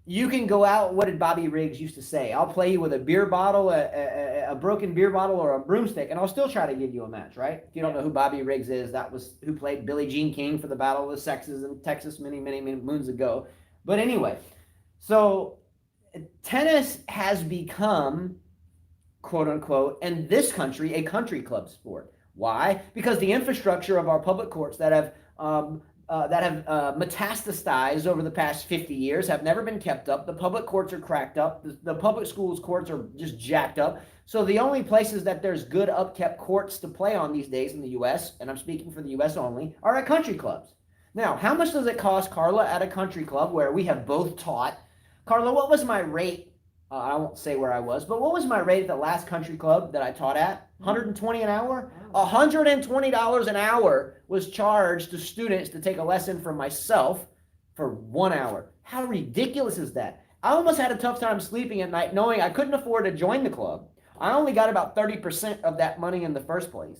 You can go out, what did Bobby Riggs used to say? I'll play you with a beer bottle, a broken beer bottle, or a broomstick, and I'll still try to give you a match, right? If you don't know who Bobby Riggs is, that was who played Billie Jean King for the Battle of the Sexes in Texas many, many, many moons ago. But anyway, so tennis has become, quote unquote, in this country, a country club sport. Why? Because the infrastructure of our public courts that have metastasized over the past 50 years have never been kept up. The public courts are cracked up. The public schools courts are just jacked up. So the only places that there's good upkept courts to play on these days in the U.S., and I'm speaking for the U.S. only, are at country clubs. Now, how much does it cost, Carla, at a country club where we have both taught? Carla, what was my rate? I won't say where I was, but what was my rate at the last country club that I taught at? $120 an hour? $120 an hour was charged to students to take a lesson from myself for 1 hour. How ridiculous is that? I almost had a tough time sleeping at night knowing I couldn't afford to join the club. I only got about 30% of that money in the first place.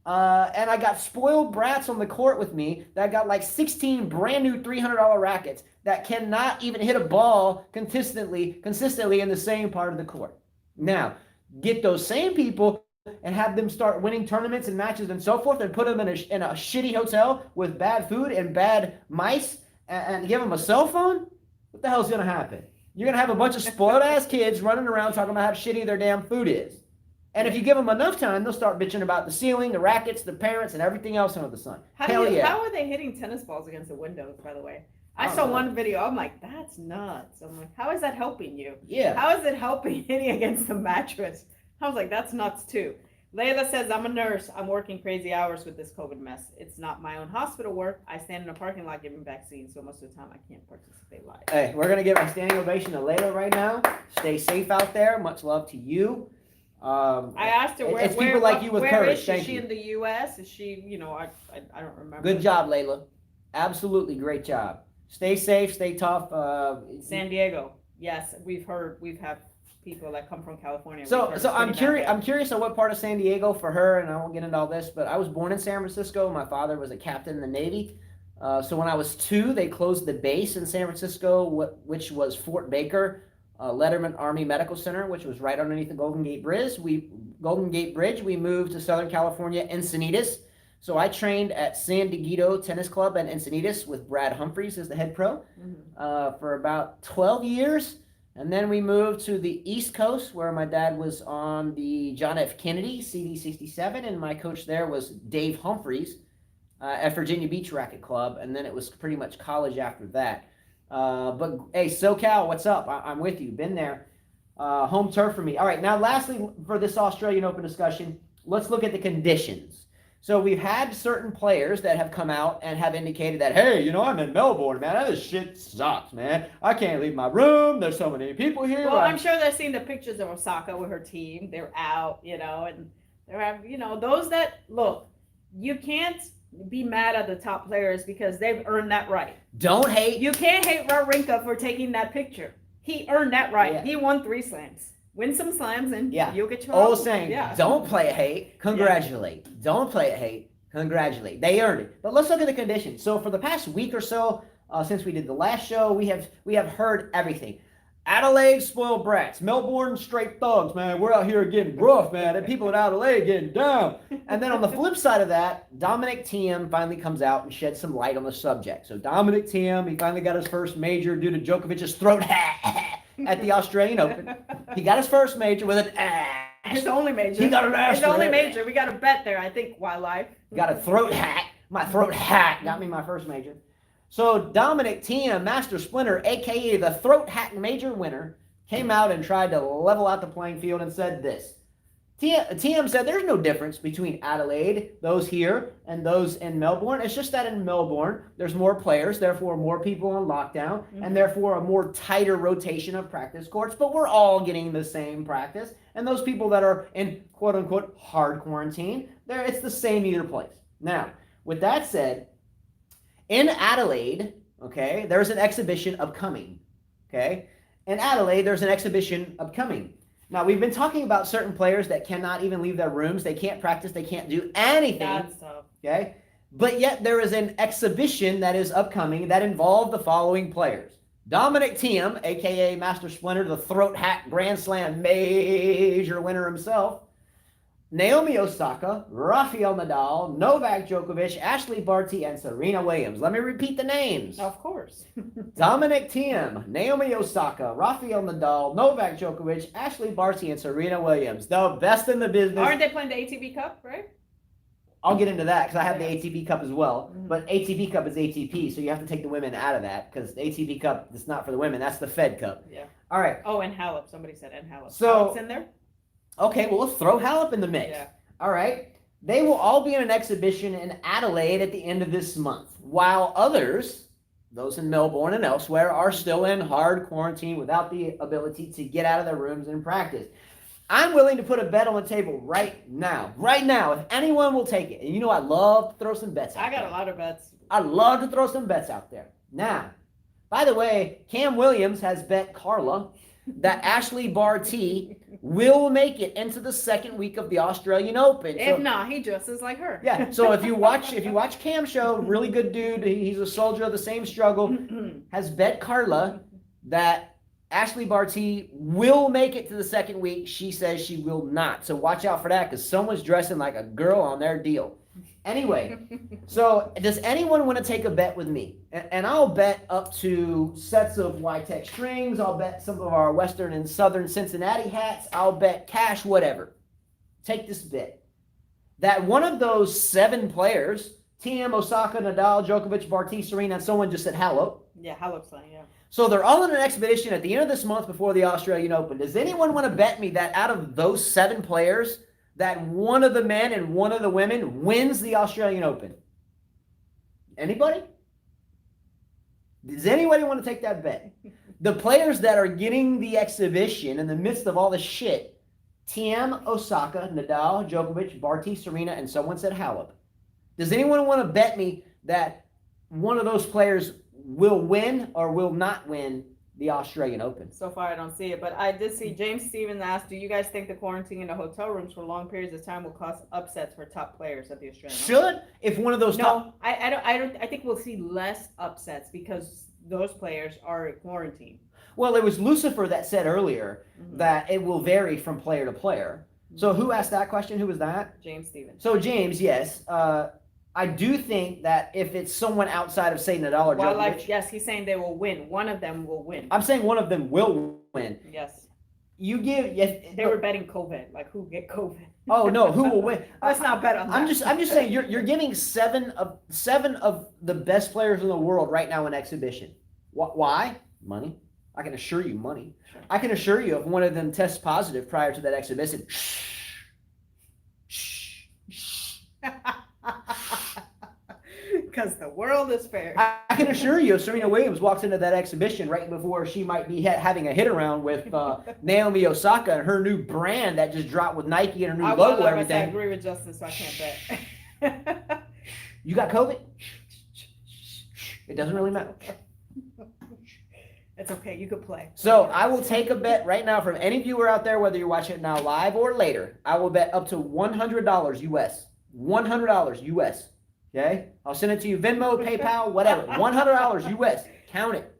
And I got spoiled brats on the court with me that got like 16 brand new $300 rackets that cannot even hit a ball consistently in the same part of the court. Now, get those same people and have them start winning tournaments and matches and so forth, and put them in a shitty hotel with bad food and bad mice, and give them a cell phone. What the hell's going to happen? You're going to have a bunch of spoiled-ass kids running around talking about how shitty their damn food is. And if you give them enough time, they'll start bitching about the ceiling, the rackets, the parents, and everything else under the sun. How are they hitting tennis balls against the windows, by the way? I saw one video. I'm like, that's nuts. I'm like, how is that helping you? Yeah. How is it helping hitting against the mattress? I was like, that's nuts too. Layla says, I'm a nurse. I'm working crazy hours with this COVID mess. It's not my own hospital work. I stand in a parking lot giving vaccines, so most of the time I can't participate live. Hey, we're going to give a standing ovation to Layla right now. Stay safe out there. Much love to you. I asked her it's people like you with courage. Is she in the U.S.? Is she, I don't remember. Good job, Layla. Absolutely great job. Stay safe, stay tough. San Diego. Yes, we've had people that come from California. So I'm curious on what part of San Diego for her, and I won't get into all this, but I was born in San Francisco. My father was a captain in the Navy. So when I was 2, they closed the base in San Francisco, which was Fort Baker, Letterman Army Medical Center, which was right underneath the Golden Gate Bridge. We moved to Southern California, Encinitas. So I trained at San Diego Tennis Club in Encinitas with Brad Humphreys as the head pro for about 12 years. And then we moved to the East Coast, where my dad was on the John F. Kennedy CD67, and my coach there was Dave Humphreys at Virginia Beach Racket Club. And then it was pretty much college after that. But hey, SoCal, what's up? I'm with you. Been there. Home turf for me. All right, now lastly, for this Australian Open discussion, let's look at the conditions. So we've had certain players that have come out and have indicated that, hey, I'm in Melbourne, man. This shit sucks, man. I can't leave my room. There's so many people here. Well, I'm sure they've seen the pictures of Osaka with her team. They're out, and they're those that look. You can't be mad at the top players because they've earned that right. Don't hate. You can't hate Wawrinka for taking that picture. He earned that right. Yeah. He won 3 slams. Win some slams and you'll get your old saying. Yeah. Don't play it hate, congratulate. Yeah. Don't play it hate, congratulate. They earned it. But let's look at the conditions. So for the past week or so, since we did the last show, we have heard everything. Adelaide spoiled brats, Melbourne straight thugs, man. We're out here getting rough, man. And people in Adelaide getting down. And then on the flip side of that, Dominic Thiem finally comes out and sheds some light on the subject. So Dominic Thiem, he finally got his first major due to Djokovic's throat hat at the Australian Open. He got his first major with an ass. His only major. He got an ass. His only major. We got a bet there, I think, Wildlife. Got a throat hat. My throat hat got me my first major. So Dominic Thiem, Master Splinter, a.k.a. the throat hat major winner, came out and tried to level out the playing field and said this. Thiem said there's no difference between Adelaide, those here, and those in Melbourne. It's just that in Melbourne, there's more players, therefore more people on lockdown, and therefore a more tighter rotation of practice courts, but we're all getting the same practice. And those people that are in quote-unquote hard quarantine, it's the same either place. Now, with that said, in Adelaide, okay, there's an exhibition upcoming, okay? In Adelaide, there's an exhibition upcoming. Now, we've been talking about certain players that cannot even leave their rooms. They can't practice. They can't do anything. That's tough. Okay? But yet there is an exhibition that is upcoming that involved the following players. Dominic Thiem, a.k.a. Master Splinter, the throat hat Grand Slam major winner himself. Naomi Osaka, Rafael Nadal, Novak Djokovic, Ashley Barty, and Serena Williams. Let me repeat the names. Of course. Dominic Thiem, Naomi Osaka, Rafael Nadal, Novak Djokovic, Ashley Barty, and Serena Williams. The best in the business. Aren't they playing the ATP Cup, right? I'll get into that because I have the ATP Cup as well. But ATP Cup is ATP, so you have to take the women out of that because the ATP Cup is not for the women. That's the Fed Cup. Yeah. All right. Oh, and Halep. Somebody said and Halep. So Halep's in there? Okay, well, let's throw Halep in the mix. Yeah. All right. They will all be in an exhibition in Adelaide at the end of this month, while others, those in Melbourne and elsewhere, are still in hard quarantine without the ability to get out of their rooms and practice. I'm willing to put a bet on the table right now, if anyone will take it. And I love to throw some bets out I got a lot of bets. I love to throw some bets out there. Now, by the way, Cam Williams has bet Carla that Ashley Barty will make it into the second week of the Australian Open. If not, he dresses like her. Yeah. So if you watch Cam show, really good dude. He's a soldier of the same struggle. Has bet Carla that Ashley Barty will make it to the second week. She says she will not. So watch out for that because someone's dressing like a girl on their deal. Anyway, so does anyone want to take a bet with me? And I'll bet up to sets of Y-Tech strings. I'll bet some of our Western and Southern Cincinnati hats. I'll bet cash, whatever. Take this bet. That one of those 7 players, TM, Osaka, Nadal, Djokovic, Barty, Serena, and someone just said Halep. Yeah, Halep's playing, yeah. So they're all in an expedition at the end of this month before the Australian Open. Does anyone want to bet me that out of those 7 players, that one of the men and one of the women wins the Australian Open? Anybody? Does anybody want to take that bet? The players that are getting the exhibition in the midst of all the shit, TM, Osaka, Nadal, Djokovic, Barty, Serena, and someone said Halep. Does anyone want to bet me that one of those players will win or will not win the Australian Open? So far, I don't see it, but I did see James Stevens asked, do you guys think the quarantine in the hotel rooms for long periods of time will cause upsets for top players at the Australian Open? Should, if one of those top... I think we'll see less upsets because those players are quarantined. Well, it was Lucifer that said earlier that it will vary from player to player. So who asked that question? Who was that? James Stevens. So James, yes. I do think that if it's someone outside of, say, Nadal or Djokovic... yes, he's saying they will win. One of them will win. I'm saying one of them will win. Yes. You give... Yes, they were betting COVID, like who get COVID. Oh, no, who will win? Let's not bet on that. I'm just saying you're giving seven of the best players in the world right now in exhibition. Why? Money. I can assure you money. Sure. I can assure you if one of them tests positive prior to that exhibition, because the world is fair. I can assure you if Serena Williams walks into that exhibition right before she might be having a hit around with Naomi Osaka and her new brand that just dropped with Nike and her new logo and everything. I agree with Justin, so I can't bet. You got COVID? It doesn't really matter. It's okay, you could play. So I will take a bet right now from any viewer out there, whether you're watching it now live or later. I will bet up to $100 US. $100 US. Okay? I'll send it to you, Venmo, PayPal, whatever. $100 US. Count it.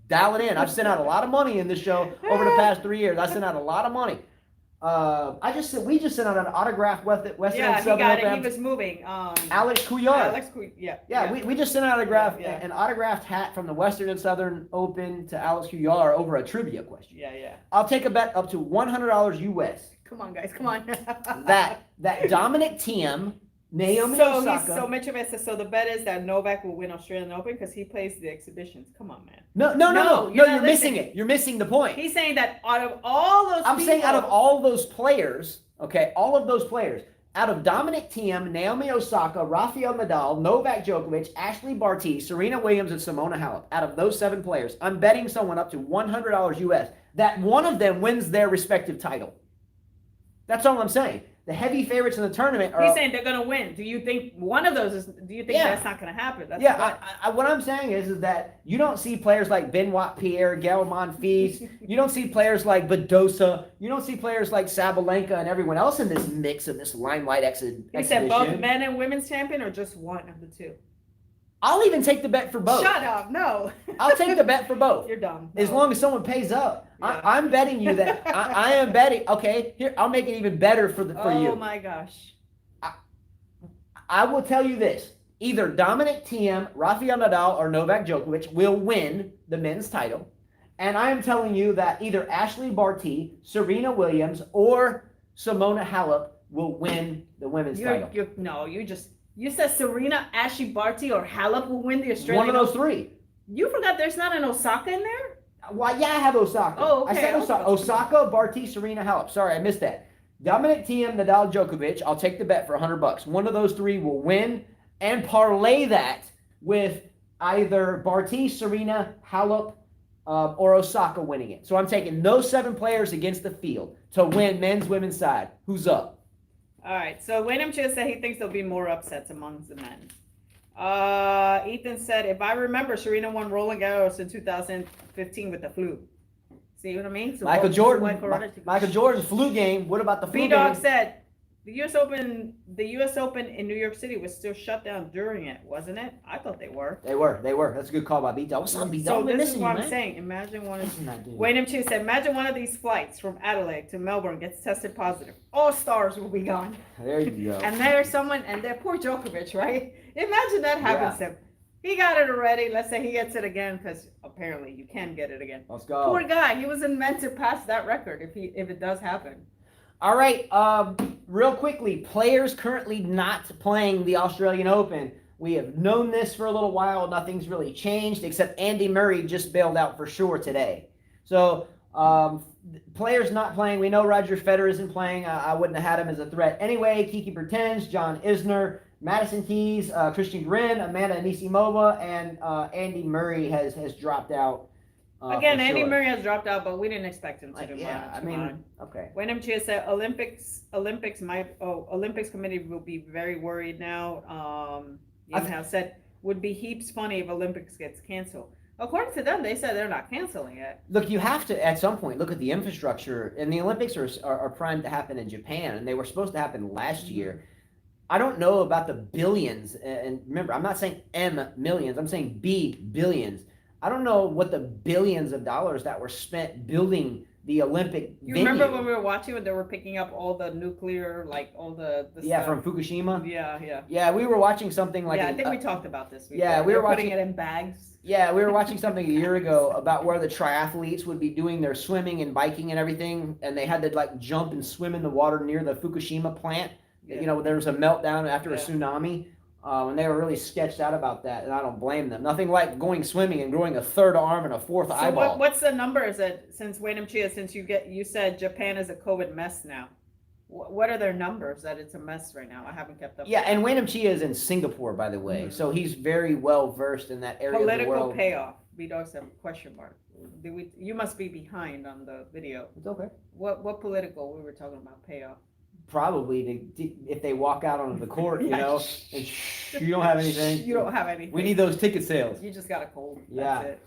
Dial it in. I've sent out a lot of money in this show over the past 3 years. I sent out a lot of money. We just sent out an autographed Western and Southern. He got it. He was moving. Alex Couillard. Yeah. We just sent out an autographed hat from the Western and Southern Open to Alex Couillard over a trivia question. Yeah. I'll take a bet up to $100 US. Come on, guys. Come on. that Dominic Thiem, Naomi Osaka. So Mitchell says, so the bet is that Novak will win Australian Open because he plays the exhibitions. Come on, man. No, you're missing it. You're missing the point. He's saying that out of all those I'm saying out of all those players, okay, all of those players, out of Dominic Thiem, Naomi Osaka, Rafael Nadal, Novak Djokovic, Ashley Barty, Serena Williams, and Simona Halep, out of those 7 players, I'm betting someone up to $100 US that one of them wins their respective title. That's all I'm saying. The heavy favorites in the tournament are... He's saying they're going to win. Do you think one of those is... Do you think that's not going to happen? What I'm saying is that you don't see players like Benoit Pierre, Gael Monfils. You don't see players like Badosa. You don't see players like Sabalenka and everyone else in this mix of this limelight exhibition. He said both men and women's champion or just one of the two? I'll even take the bet for both. Shut up. No. I'll take the bet for both. You're dumb. No. As long as someone pays up. Yeah. I'm betting you that. I am betting. Okay, here, I'll make it even better for you. Oh, my gosh. I will tell you this. Either Dominic Thiem, Rafael Nadal, or Novak Djokovic will win the men's title. And I am telling you that either Ashley Barty, Serena Williams, or Simona Halep will win the women's title. You said Serena, Ashley Barty, or Halep will win the Australian One of those 3. You forgot there's not an Osaka in there? Well, yeah, I have Osaka. Oh, okay. I said Osaka, Barty, Serena, Halep. Sorry, I missed that. Dominic Thiem, Nadal, Djokovic. I'll take the bet for $100. One of those 3 will win, and parlay that with either Barty, Serena, Halep, or Osaka winning it. So I'm taking those 7 players against the field to win men's, women's side. Who's up? All right, so William just said he thinks there'll be more upsets amongst the men. Ethan said, if I remember, Serena won Roland Garros in 2015 with the flu. See what I mean? So Michael Jordan flu game. What about the flu game? B-Dog said, The U.S. Open in New York City was still shut down during it, wasn't it? I thought they were. They were. That's a good call by Bito. What's up, Bito? So I've been this is missing what you, I'm man. saying. Imagine one of Missing that dude. Wayne M. Chu said, imagine one of these flights from Adelaide to Melbourne gets tested positive. All stars will be gone. There you go. And there's someone, and they're poor Djokovic, right? Imagine that happens to him. He got it already. Let's say he gets it again, because apparently you can get it again. Let's go. Poor guy. He wasn't meant to pass that record if it does happen. All right, real quickly, players currently not playing the Australian Open. We have known this for a little while. Nothing's really changed, except Andy Murray just bailed out for sure today. So, players not playing. We know Roger Federer isn't playing. I wouldn't have had him as a threat anyway. Kiki Bertens, John Isner, Madison Keys, Christian Grin, Amanda Anisimova, and Andy Murray has dropped out. Again, Andy Murray has dropped out, but we didn't expect him to do much. Okay. Wayne M. Chia said Olympics committee will be very worried now. Have said would be heaps funny if Olympics gets canceled. According to them, they said they're not canceling it. Look, you have to at some point look at the infrastructure, and the Olympics are primed to happen in Japan, and they were supposed to happen last year. I don't know about the billions, and remember, I'm not saying M millions, I'm saying B billions. I don't know what the billions of dollars that were spent building the Olympic venue. Remember when we were watching when they were picking up all the nuclear, like all the stuff? From Fukushima? Yeah, we were watching something like... I think we talked about this before. Yeah, we were putting it in bags. Yeah, we were watching something a year ago about where the triathletes would be doing their swimming and biking and everything, and they had to like jump and swim in the water near the Fukushima plant. Yeah. You know, there was a meltdown after a tsunami. And they were really sketched out about that, and I don't blame them. Nothing like going swimming and growing a third arm and a fourth eyeball. So what's the number? Is it since Wayne M. Chia, you said Japan is a COVID mess now? What are their numbers that it's a mess right now? I haven't kept up. Yeah, and Wayne M. Chia is in Singapore, by the way, so he's very well versed in that area of the world. Political payoff. B-Dog said question mark. You must be behind on the video. It's okay. What political we were talking about payoff? Probably if they walk out onto the court, you know, and you don't have anything. You don't have anything. We need those ticket sales. You just got a cold. Yeah. That's it.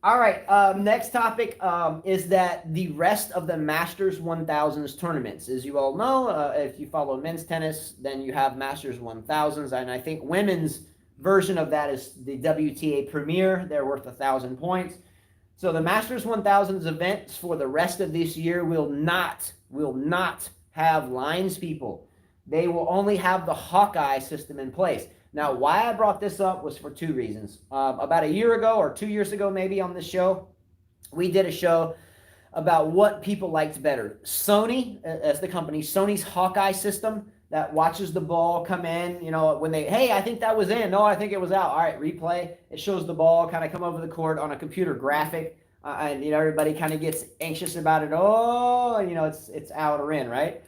All right. Next topic is that the rest of the Masters 1000s tournaments. As you all know, if you follow men's tennis, then you have Masters 1000s, and I think women's version of that is the WTA Premier. They're worth 1,000 points. So the Masters 1000s events for the rest of this year will not have lines people. They will only have the Hawkeye system in place. Now, why I brought this up was for two reasons. About a year ago or 2 years ago, maybe on this show, we did a show about what people liked better. Sony, as the company, Sony's Hawkeye system that watches the ball come in, you know, when hey, I think that was in. No, I think it was out. All right, replay. It shows the ball kind of come over the court on a computer graphic. And, you know, everybody kind of gets anxious about it. Oh, you know, it's out or in, right?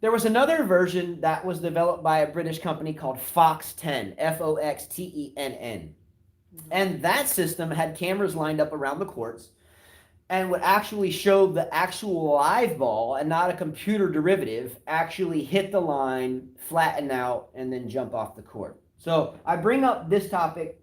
There was another version that was developed by a British company called Fox 10, Foxtenn. And that system had cameras lined up around the courts and would actually show the actual live ball and not a computer derivative actually hit the line, flatten out, and then jump off the court. So I bring up this topic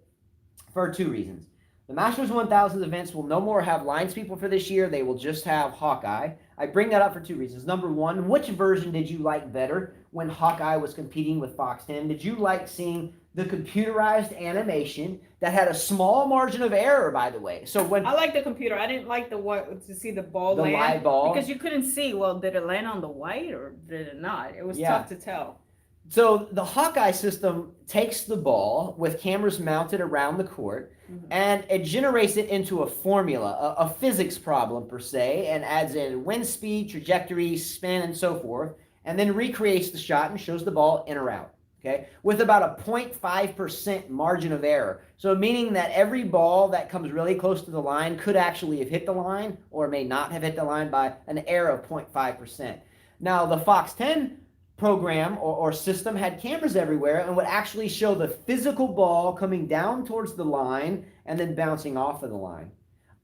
for two reasons. The Masters 1000 events will no more have lines people for this year. They will just have Hawkeye. I bring that up for two reasons. Number one, which version did you like better when Hawkeye was competing with Fox 10? Did you like seeing the computerized animation that had a small margin of error, by the way? So when I like the computer, I didn't like to see the ball land. Live ball. Because you couldn't see, well, did it land on the white or did it not? It was tough to tell. So the Hawkeye system takes the ball with cameras mounted around the court, and it generates it into a formula, a physics problem per se, and adds in wind speed, trajectory, spin, and so forth, and then recreates the shot and shows the ball in or out, okay, with about a 0.5% margin of error. So meaning that every ball that comes really close to the line could actually have hit the line or may not have hit the line by an error of 0.5%. Now, the Fox 10 program or system had cameras everywhere and would actually show the physical ball coming down towards the line and then bouncing off of the line.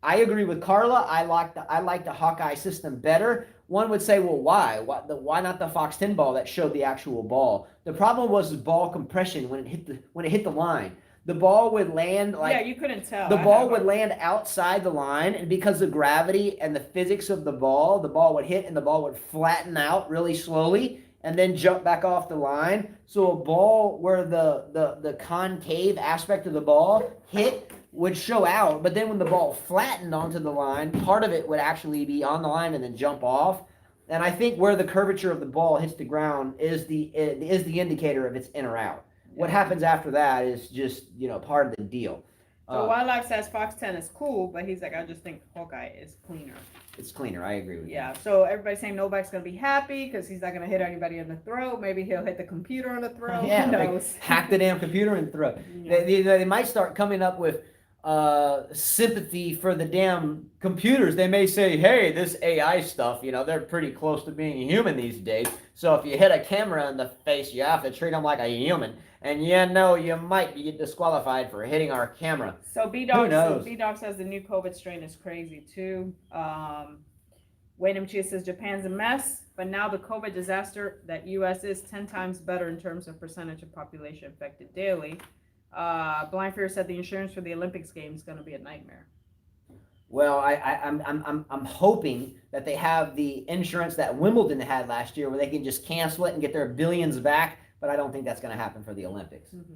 I agree with Carla. I like the Hawkeye system better. One would say, well, why? Why not the Fox 10 ball that showed the actual ball? The problem was ball compression when it hit the line. The ball would land you couldn't tell. The ball would land outside the line, and because of gravity and the physics of the ball would hit and the ball would flatten out really slowly. and then jump back off the line. So a ball where the concave aspect of the ball hit would show out, but then when the ball flattened onto the line, part of it would actually be on the line and then jump off. And I think where the curvature of the ball hits the ground is the indicator of it's in or out. What happens after that is just, part of the deal. So Wildlife says Fox 10 is cool, but he's like, I just think Hawkeye is cleaner. It's cleaner. I agree with you. Yeah. So everybody's saying Novak's gonna be happy because he's not gonna hit anybody in the throat. Maybe he'll hit the computer on the throat. Yeah, Who knows? hack the damn computer and throw. Yeah. They might start coming up with sympathy for the damn computers. They may say, hey, this AI stuff, they're pretty close to being human these days. So if you hit a camera in the face, you have to treat them like a human. And you might get disqualified for hitting our camera. So B-Dog says the new COVID strain is crazy too. Wayne Chia says Japan's a mess, but now the COVID disaster that U.S. is 10 times better in terms of percentage of population infected daily. Blind Fear said the insurance for the Olympics game is going to be a nightmare. Well, I'm hoping that they have the insurance that Wimbledon had last year, where they can just cancel it and get their billions back. But I don't think that's going to happen for the Olympics. Mm-hmm.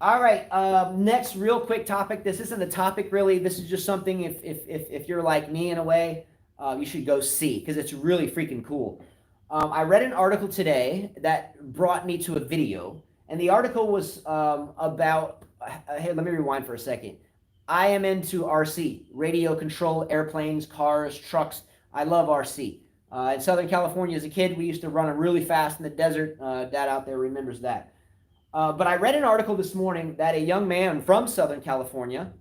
All right, next real quick topic. This isn't a topic really. This is just something if you're like me in a way, you should go see because it's really freaking cool. I read an article today that brought me to a video, and the article was about. Hey, let me rewind for a second. I am into RC, radio control airplanes, cars, trucks. I love RC. In Southern California as a kid, we used to run them really fast in the desert. Dad out there remembers that. But I read an article this morning that a young man from Southern California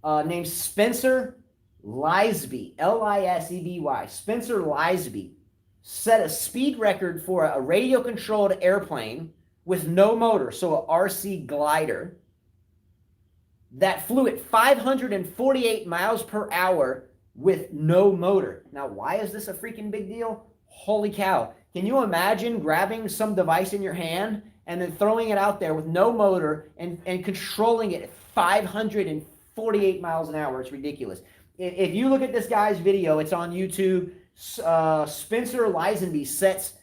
named Spencer Liseby, Liseby, Spencer Liseby, set a speed record for a radio-controlled airplane with no motor, so an RC glider, that flew at 548 miles per hour with no motor. Now, why is this a freaking big deal? Holy cow. Can you imagine grabbing some device in your hand and then throwing it out there with no motor and controlling it at 548 miles an hour? It's ridiculous. If you look at this guy's video, it's on YouTube. Spencer Liseby sets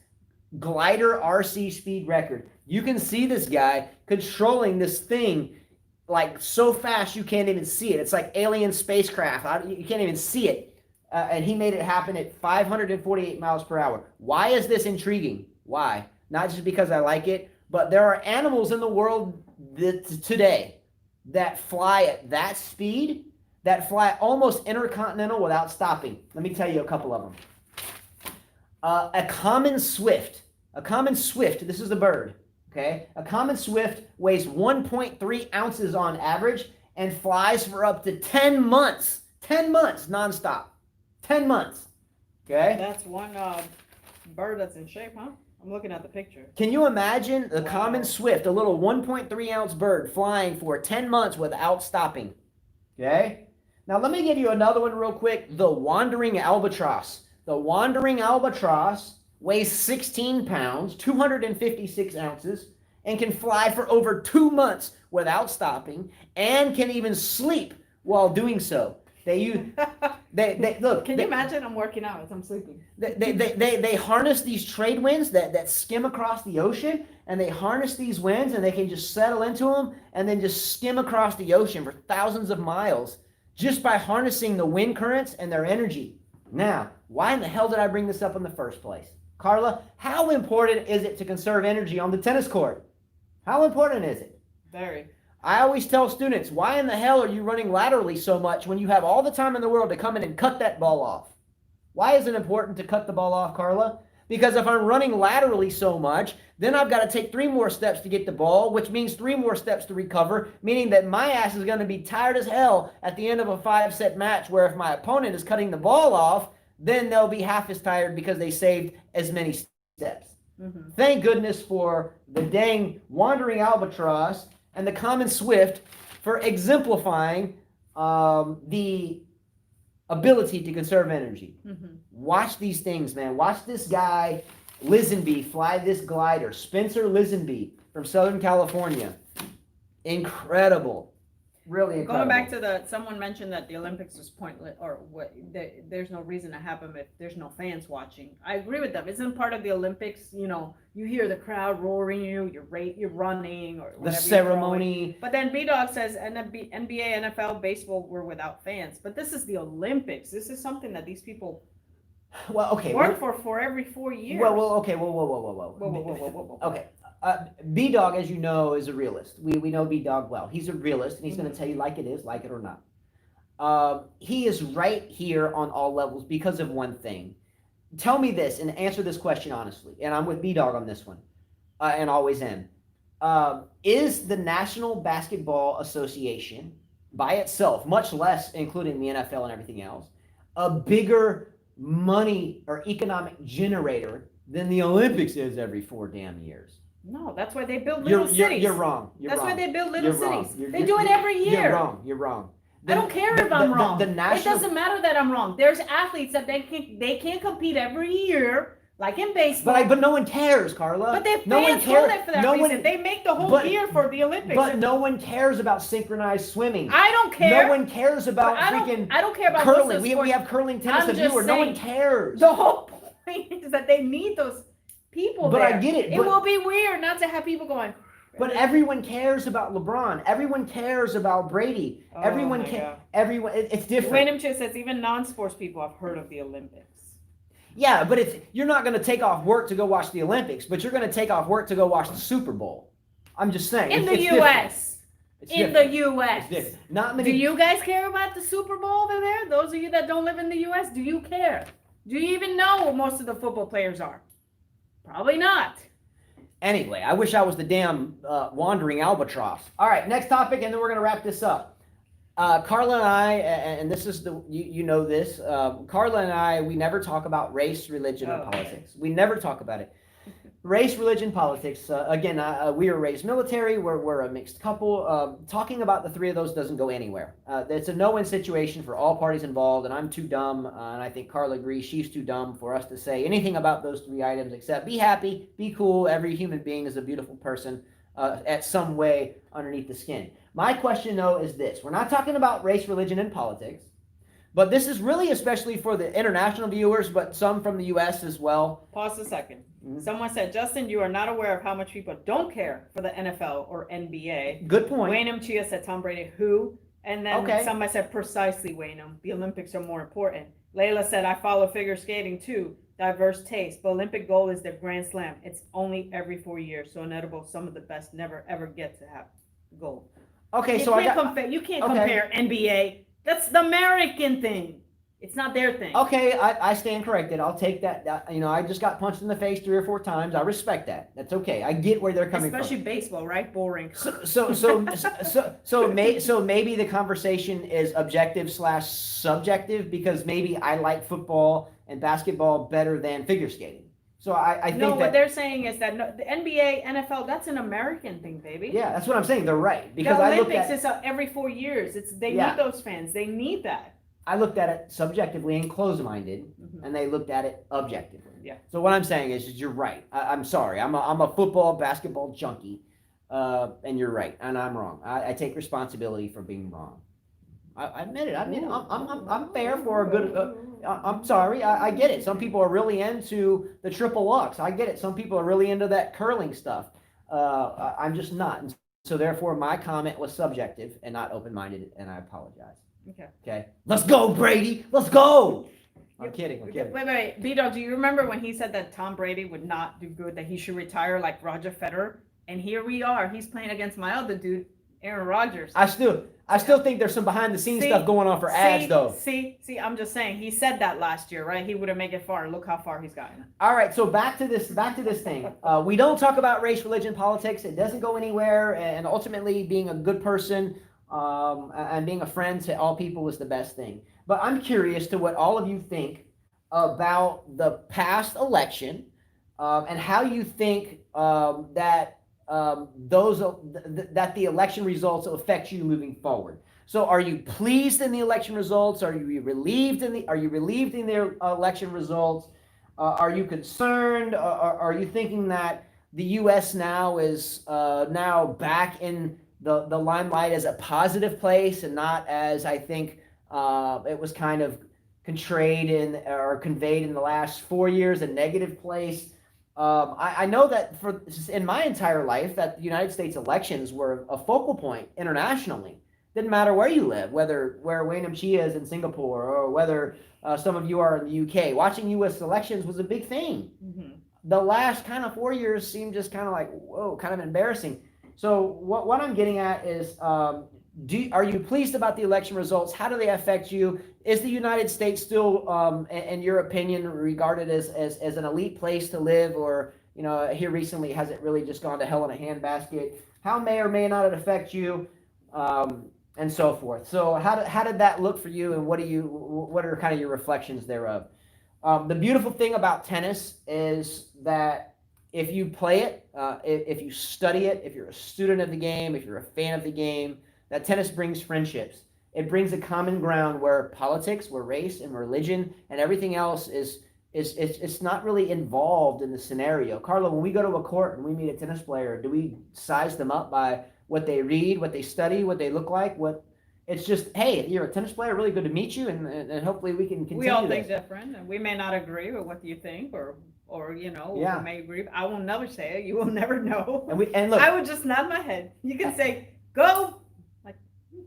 glider RC speed record. You can see this guy controlling this thing like so fast you can't even see it. It's like alien spacecraft. You can't even see it. And he made it happen at 548 miles per hour. Why is this intriguing? Why? Not just because I like it, but there are animals in the world today that fly at that speed, that fly almost intercontinental without stopping. Let me tell you a couple of them. A common swift, this is a bird. Okay, a common swift weighs 1.3 ounces on average and flies for up to 10 months. 10 months nonstop. 10 months. Okay? That's one bird that's in shape, huh? I'm looking at the picture. Can you imagine the common swift, a little 1.3 ounce bird flying for 10 months without stopping? Okay? Now let me give you another one real quick. The wandering albatross. The wandering albatross weighs 16 pounds, 256 ounces, and can fly for over 2 months without stopping, and can even sleep while doing so. Look. Can you imagine? I'm working out as I'm sleeping. They harness these trade winds that skim across the ocean, and they harness these winds, and they can just settle into them, and then just skim across the ocean for thousands of miles just by harnessing the wind currents and their energy. Now, why in the hell did I bring this up in the first place? Carla, how important is it to conserve energy on the tennis court? How important is it? Very. I always tell students, why in the hell are you running laterally so much when you have all the time in the world to come in and cut that ball off? Why is it important to cut the ball off, Carla? Because if I'm running laterally so much, then I've got to take 3 more steps to get the ball, which means 3 more steps to recover, meaning that my ass is going to be tired as hell at the end of a 5-set match, where if my opponent is cutting the ball off, then they'll be half as tired because they saved as many steps. Mm-hmm. Thank goodness for the dang wandering albatross and the common swift for exemplifying the ability to conserve energy. Mm-hmm. Watch these things, man. Watch this guy, Liseby, fly this glider. Spencer Liseby from Southern California. Incredible. Really incredible. Going back to someone mentioned that the Olympics is pointless, or there's no reason to have them if there's no fans watching. I agree with them. Isn't part of the Olympics, you hear the crowd roaring you're running or whatever. The ceremony. But then B-Dog says NBA, NFL, baseball were without fans. But this is the Olympics. This is something that these people work for every 4 years. Okay, whoa. Okay. B-Dog, as you know, is a realist. We know B-Dog well. He's a realist, and he's going to tell you like it is, like it or not. He is right here on all levels because of one thing. Tell me this and answer this question honestly, and I'm with B-Dog on this one, and always am. Is the National Basketball Association by itself, much less including the NFL and everything else, a bigger money or economic generator than the Olympics is every 4 damn years? No, that's why they build little cities. You're wrong. That's why they build little cities. They do it every year. You're wrong. I don't care if I'm wrong. It doesn't matter that I'm wrong. There's athletes that they can't compete every year, like in baseball. But no one cares, Carla. But their fans hold it for that reason. They make the whole year for the Olympics. But no one cares about synchronized swimming. I don't care. No one cares about I don't care about curling. We have curling, tennis, and viewer. No one cares. The whole point is that they need those people but there. I get it. It will be weird not to have people going. But everyone cares about LeBron. Everyone cares about Brady. Everyone cares. Everyone. It's different. Random Chit says even non-sports people have heard of the Olympics. Yeah, but if you're not going to take off work to go watch the Olympics, but you're going to take off work to go watch the Super Bowl. I'm just saying. In the U.S. In the U.S. Not many. Do you guys care about the Super Bowl over there? Those of you that don't live in the U.S., do you care? Do you even know who most of the football players are? Probably not. Anyway, I wish I was the damn wandering albatross. All right, next topic, and then we're going to wrap this up. Carla and I, and this is you know this, Carla and I, we never talk about race, religion, or politics. We never talk about it. Race, religion, politics. Again, we were raised military. We're a mixed couple. Talking about the three of those doesn't go anywhere. It's a no-win situation for all parties involved, and I'm too dumb, and I think Carla agrees she's too dumb for us to say anything about those 3 items except be happy, be cool. Every human being is a beautiful person at some way underneath the skin. My question, though, is this. We're not talking about race, religion, and politics. But this is really especially for the international viewers, but some from the U.S. as well. Pause a second. Mm-hmm. Someone said, Justin, you are not aware of how much people don't care for the NFL or NBA. Good point. Wayne M. Chia said, Tom Brady, who? And then somebody said, precisely, Wayne M. The Olympics are more important. Layla said, I follow figure skating too. Diverse taste. But Olympic gold is the Grand Slam. It's only every 4 years. So inevitable, some of the best never, ever get to have gold. Okay, you can't compare NBA. That's the American thing. It's not their thing. Okay, I stand corrected. I'll take that. I just got punched in the face 3 or 4 times. I respect that. That's okay. I get where they're coming from. Especially baseball, right? Boring. So maybe the conversation is objective/subjective because maybe I like football and basketball better than figure skating. So I think what they're saying is that the NBA, NFL, that's an American thing, baby. Yeah, that's what I'm saying. They're right because the Olympics is every 4 years. They need those fans. They need that. I looked at it subjectively and closed-minded, and they looked at it objectively. Yeah. So what I'm saying is you're right. I'm sorry. I'm a football, basketball junkie, and you're right, and I'm wrong. I take responsibility for being wrong. I admit it. I'm fair for a good. I'm sorry. I get it. Some people are really into the triple Lux. I get it. Some people are really into that curling stuff. I'm just not. And so therefore, my comment was subjective and not open-minded, and I apologize. Okay. Let's go, Brady. Let's go. I'm kidding. Wait. B-Dog, do you remember when he said that Tom Brady would not do good, that he should retire like Roger Federer? And here we are. He's playing against my other dude, Aaron Rodgers. I still think there's some behind-the-scenes stuff going on for ads, though. See, I'm just saying. He said that last year, right? He would have made it far. Look how far he's gotten. All right, so back to this thing. We don't talk about race, religion, politics. It doesn't go anywhere. And ultimately, being a good person and being a friend to all people is the best thing. But I'm curious to what all of you think about the past election and how you think that the election results will affect you moving forward. So, are you pleased in the election results? Are you relieved in the election results? Are you concerned? Are you thinking that the U.S. now is now back in the limelight as a positive place and not as I think it was kind of conveyed in the last 4 years, a negative place. I know that in my entire life that the United States elections were a focal point internationally. Didn't matter where you live, where Wayne Chia is in Singapore or whether some of you are in the UK. Watching U.S. elections was a big thing. Mm-hmm. The last kind of 4 years seemed just kind of like, whoa, kind of embarrassing. So what I'm getting at is, are you pleased about the election results? How do they affect you? Is the United States still, in your opinion, regarded as an elite place to live, or here recently has it really just gone to hell in a handbasket? How may or may not it affect you, and so forth. So how did that look for you, and what are kind of your reflections thereof? The beautiful thing about tennis is that if you play it, if you study it, if you're a student of the game, if you're a fan of the game, that tennis brings friendships. It brings a common ground where politics, where race and religion and everything else is it's not really involved in the scenario. Carla, when we go to a court and we meet a tennis player, do we size them up by what they read, what they study, what they look like? It's just, hey, you're a tennis player, really good to meet you, and hopefully we can continue. We all think different, and we may not agree with what you think, or we may agree. I will never say it. You will never know. And look, I would just nod my head. You can say, go.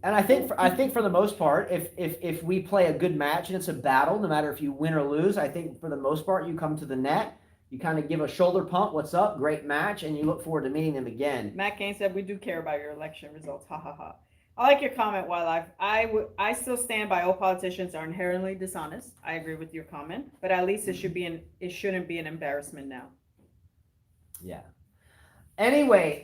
And I think for the most part, if we play a good match and it's a battle, no matter if you win or lose, I think for the most part you come to the net, you kind of give a shoulder pump, what's up, great match, and you look forward to meeting them again. Matt Kane said, we do care about your election results. Ha ha ha. I like your comment, Wildlife. I still stand by all politicians are inherently dishonest. I agree with your comment, but at least it shouldn't be an embarrassment now. Yeah. Anyway,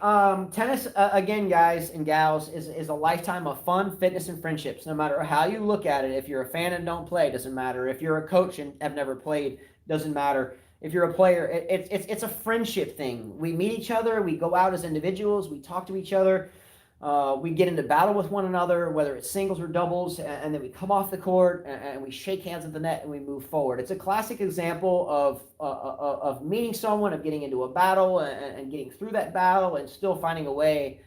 tennis, again, guys and gals, is a lifetime of fun, fitness, and friendships. No matter how you look at it, if you're a fan and don't play, doesn't matter. If you're a coach and have never played, doesn't matter. If you're a player, it's a friendship thing. We meet each other, we go out as individuals, we talk to each other, we get into battle with one another, whether it's singles or doubles, and then we come off the court and we shake hands at the net and we move forward. It's a classic example of meeting someone, of getting into a battle and getting through that battle and still finding a way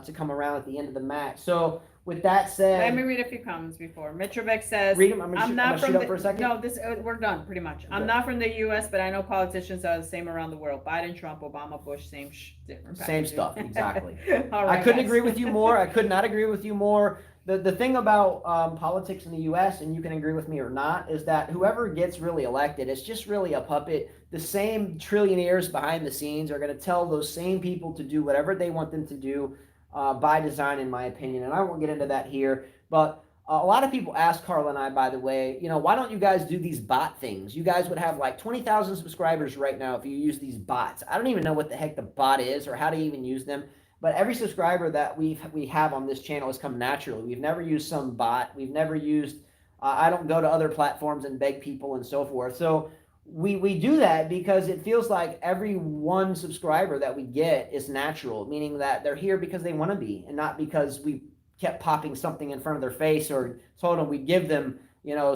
to come around at the end of the match. So with that said, let me read a few comments before. Mitrovic says, read them. I'm not from for a second. No, we're done pretty much. Okay. I'm not from the U.S., but I know politicians are the same around the world. Biden, Trump, Obama, Bush, different packages. Same stuff, exactly. All right, I couldn't agree with you more. I could not agree with you more. The thing about politics in the U.S., and you can agree with me or not, is that whoever gets really elected, it's just really a puppet. The same trillionaires behind the scenes are going to tell those same people to do whatever they want them to do. By design, in my opinion, and I won't get into that here, but a lot of people ask Carla and I, by the way, why don't you guys do these bot things? You guys would have like 20,000 subscribers right now if you use these bots. I don't even know what the heck the bot is or how to even use them, but every subscriber that we have on this channel has come naturally. We've never used some bot. We've never used, I don't go to other platforms and beg people and so forth. So we do that because it feels like every one subscriber that we get is natural, meaning that they're here because they want to be and not because we kept popping something in front of their face or told them we'd give them,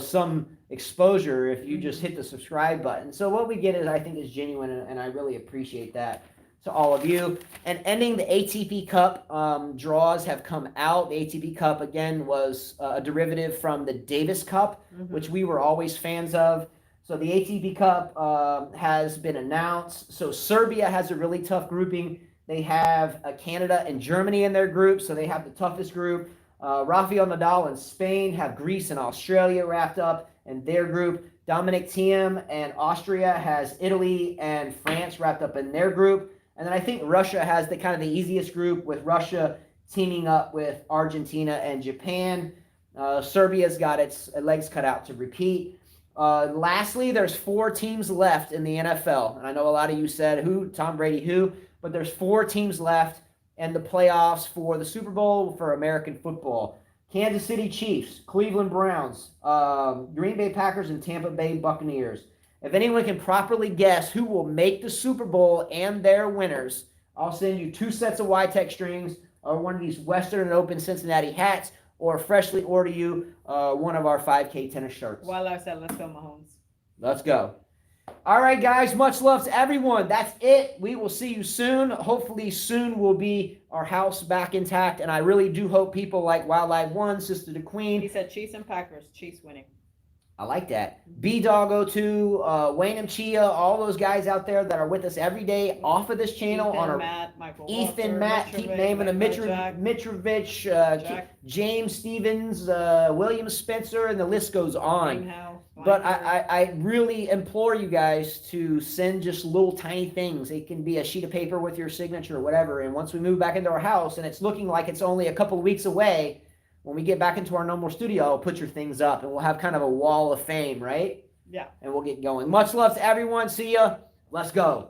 some exposure if you just hit the subscribe button. So what we get is, I think, is genuine, and I really appreciate that to all of you. And ending the ATP Cup draws have come out. The ATP Cup, again, was a derivative from the Davis Cup, which we were always fans of. So the ATP Cup has been announced. So Serbia has a really tough grouping. They have Canada and Germany in their group, so they have the toughest group. Rafael Nadal and Spain have Greece and Australia wrapped up in their group. Dominic Thiem and Austria has Italy and France wrapped up in their group. And then I think Russia has the kind of the easiest group, with Russia teaming up with Argentina and Japan. Serbia's got its legs cut out to repeat. Lastly, there's 4 teams left in the NFL. And I know a lot of you said who, Tom Brady who, but there's 4 teams left in the playoffs for the Super Bowl for American football. Kansas City Chiefs, Cleveland Browns, Green Bay Packers, and Tampa Bay Buccaneers. If anyone can properly guess who will make the Super Bowl and their winners, I'll send you 2 sets of Y-Tech strings or one of these Western and Open Cincinnati hats, or freshly order you one of our 5K tennis shirts. Well, I said, let's go, Mahomes. Let's go. All right, guys. Much love to everyone. That's it. We will see you soon. Hopefully, soon will be our house back intact. And I really do hope people like Wildlife One, Sister the Queen. He said Chiefs and Packers. Chiefs winning. I like that. B-Doggo2, Wayne and Chia, all those guys out there that are with us every day off of this channel Ethan, on our Matt, Michael Ethan, Walter, Matt, keep Mitrovic, naming them, Jack, Mitrovic, Jack. James Stevens, William Spencer, and the list goes on. Greenhouse, But Blankford. I really implore you guys to send just little tiny things. It can be a sheet of paper with your signature or whatever. And once we move back into our house and it's looking like it's only a couple of weeks away, when we get back into our normal studio, I'll put your things up and we'll have kind of a wall of fame, right? Yeah. And we'll get going. Much love to everyone. See ya. Let's go.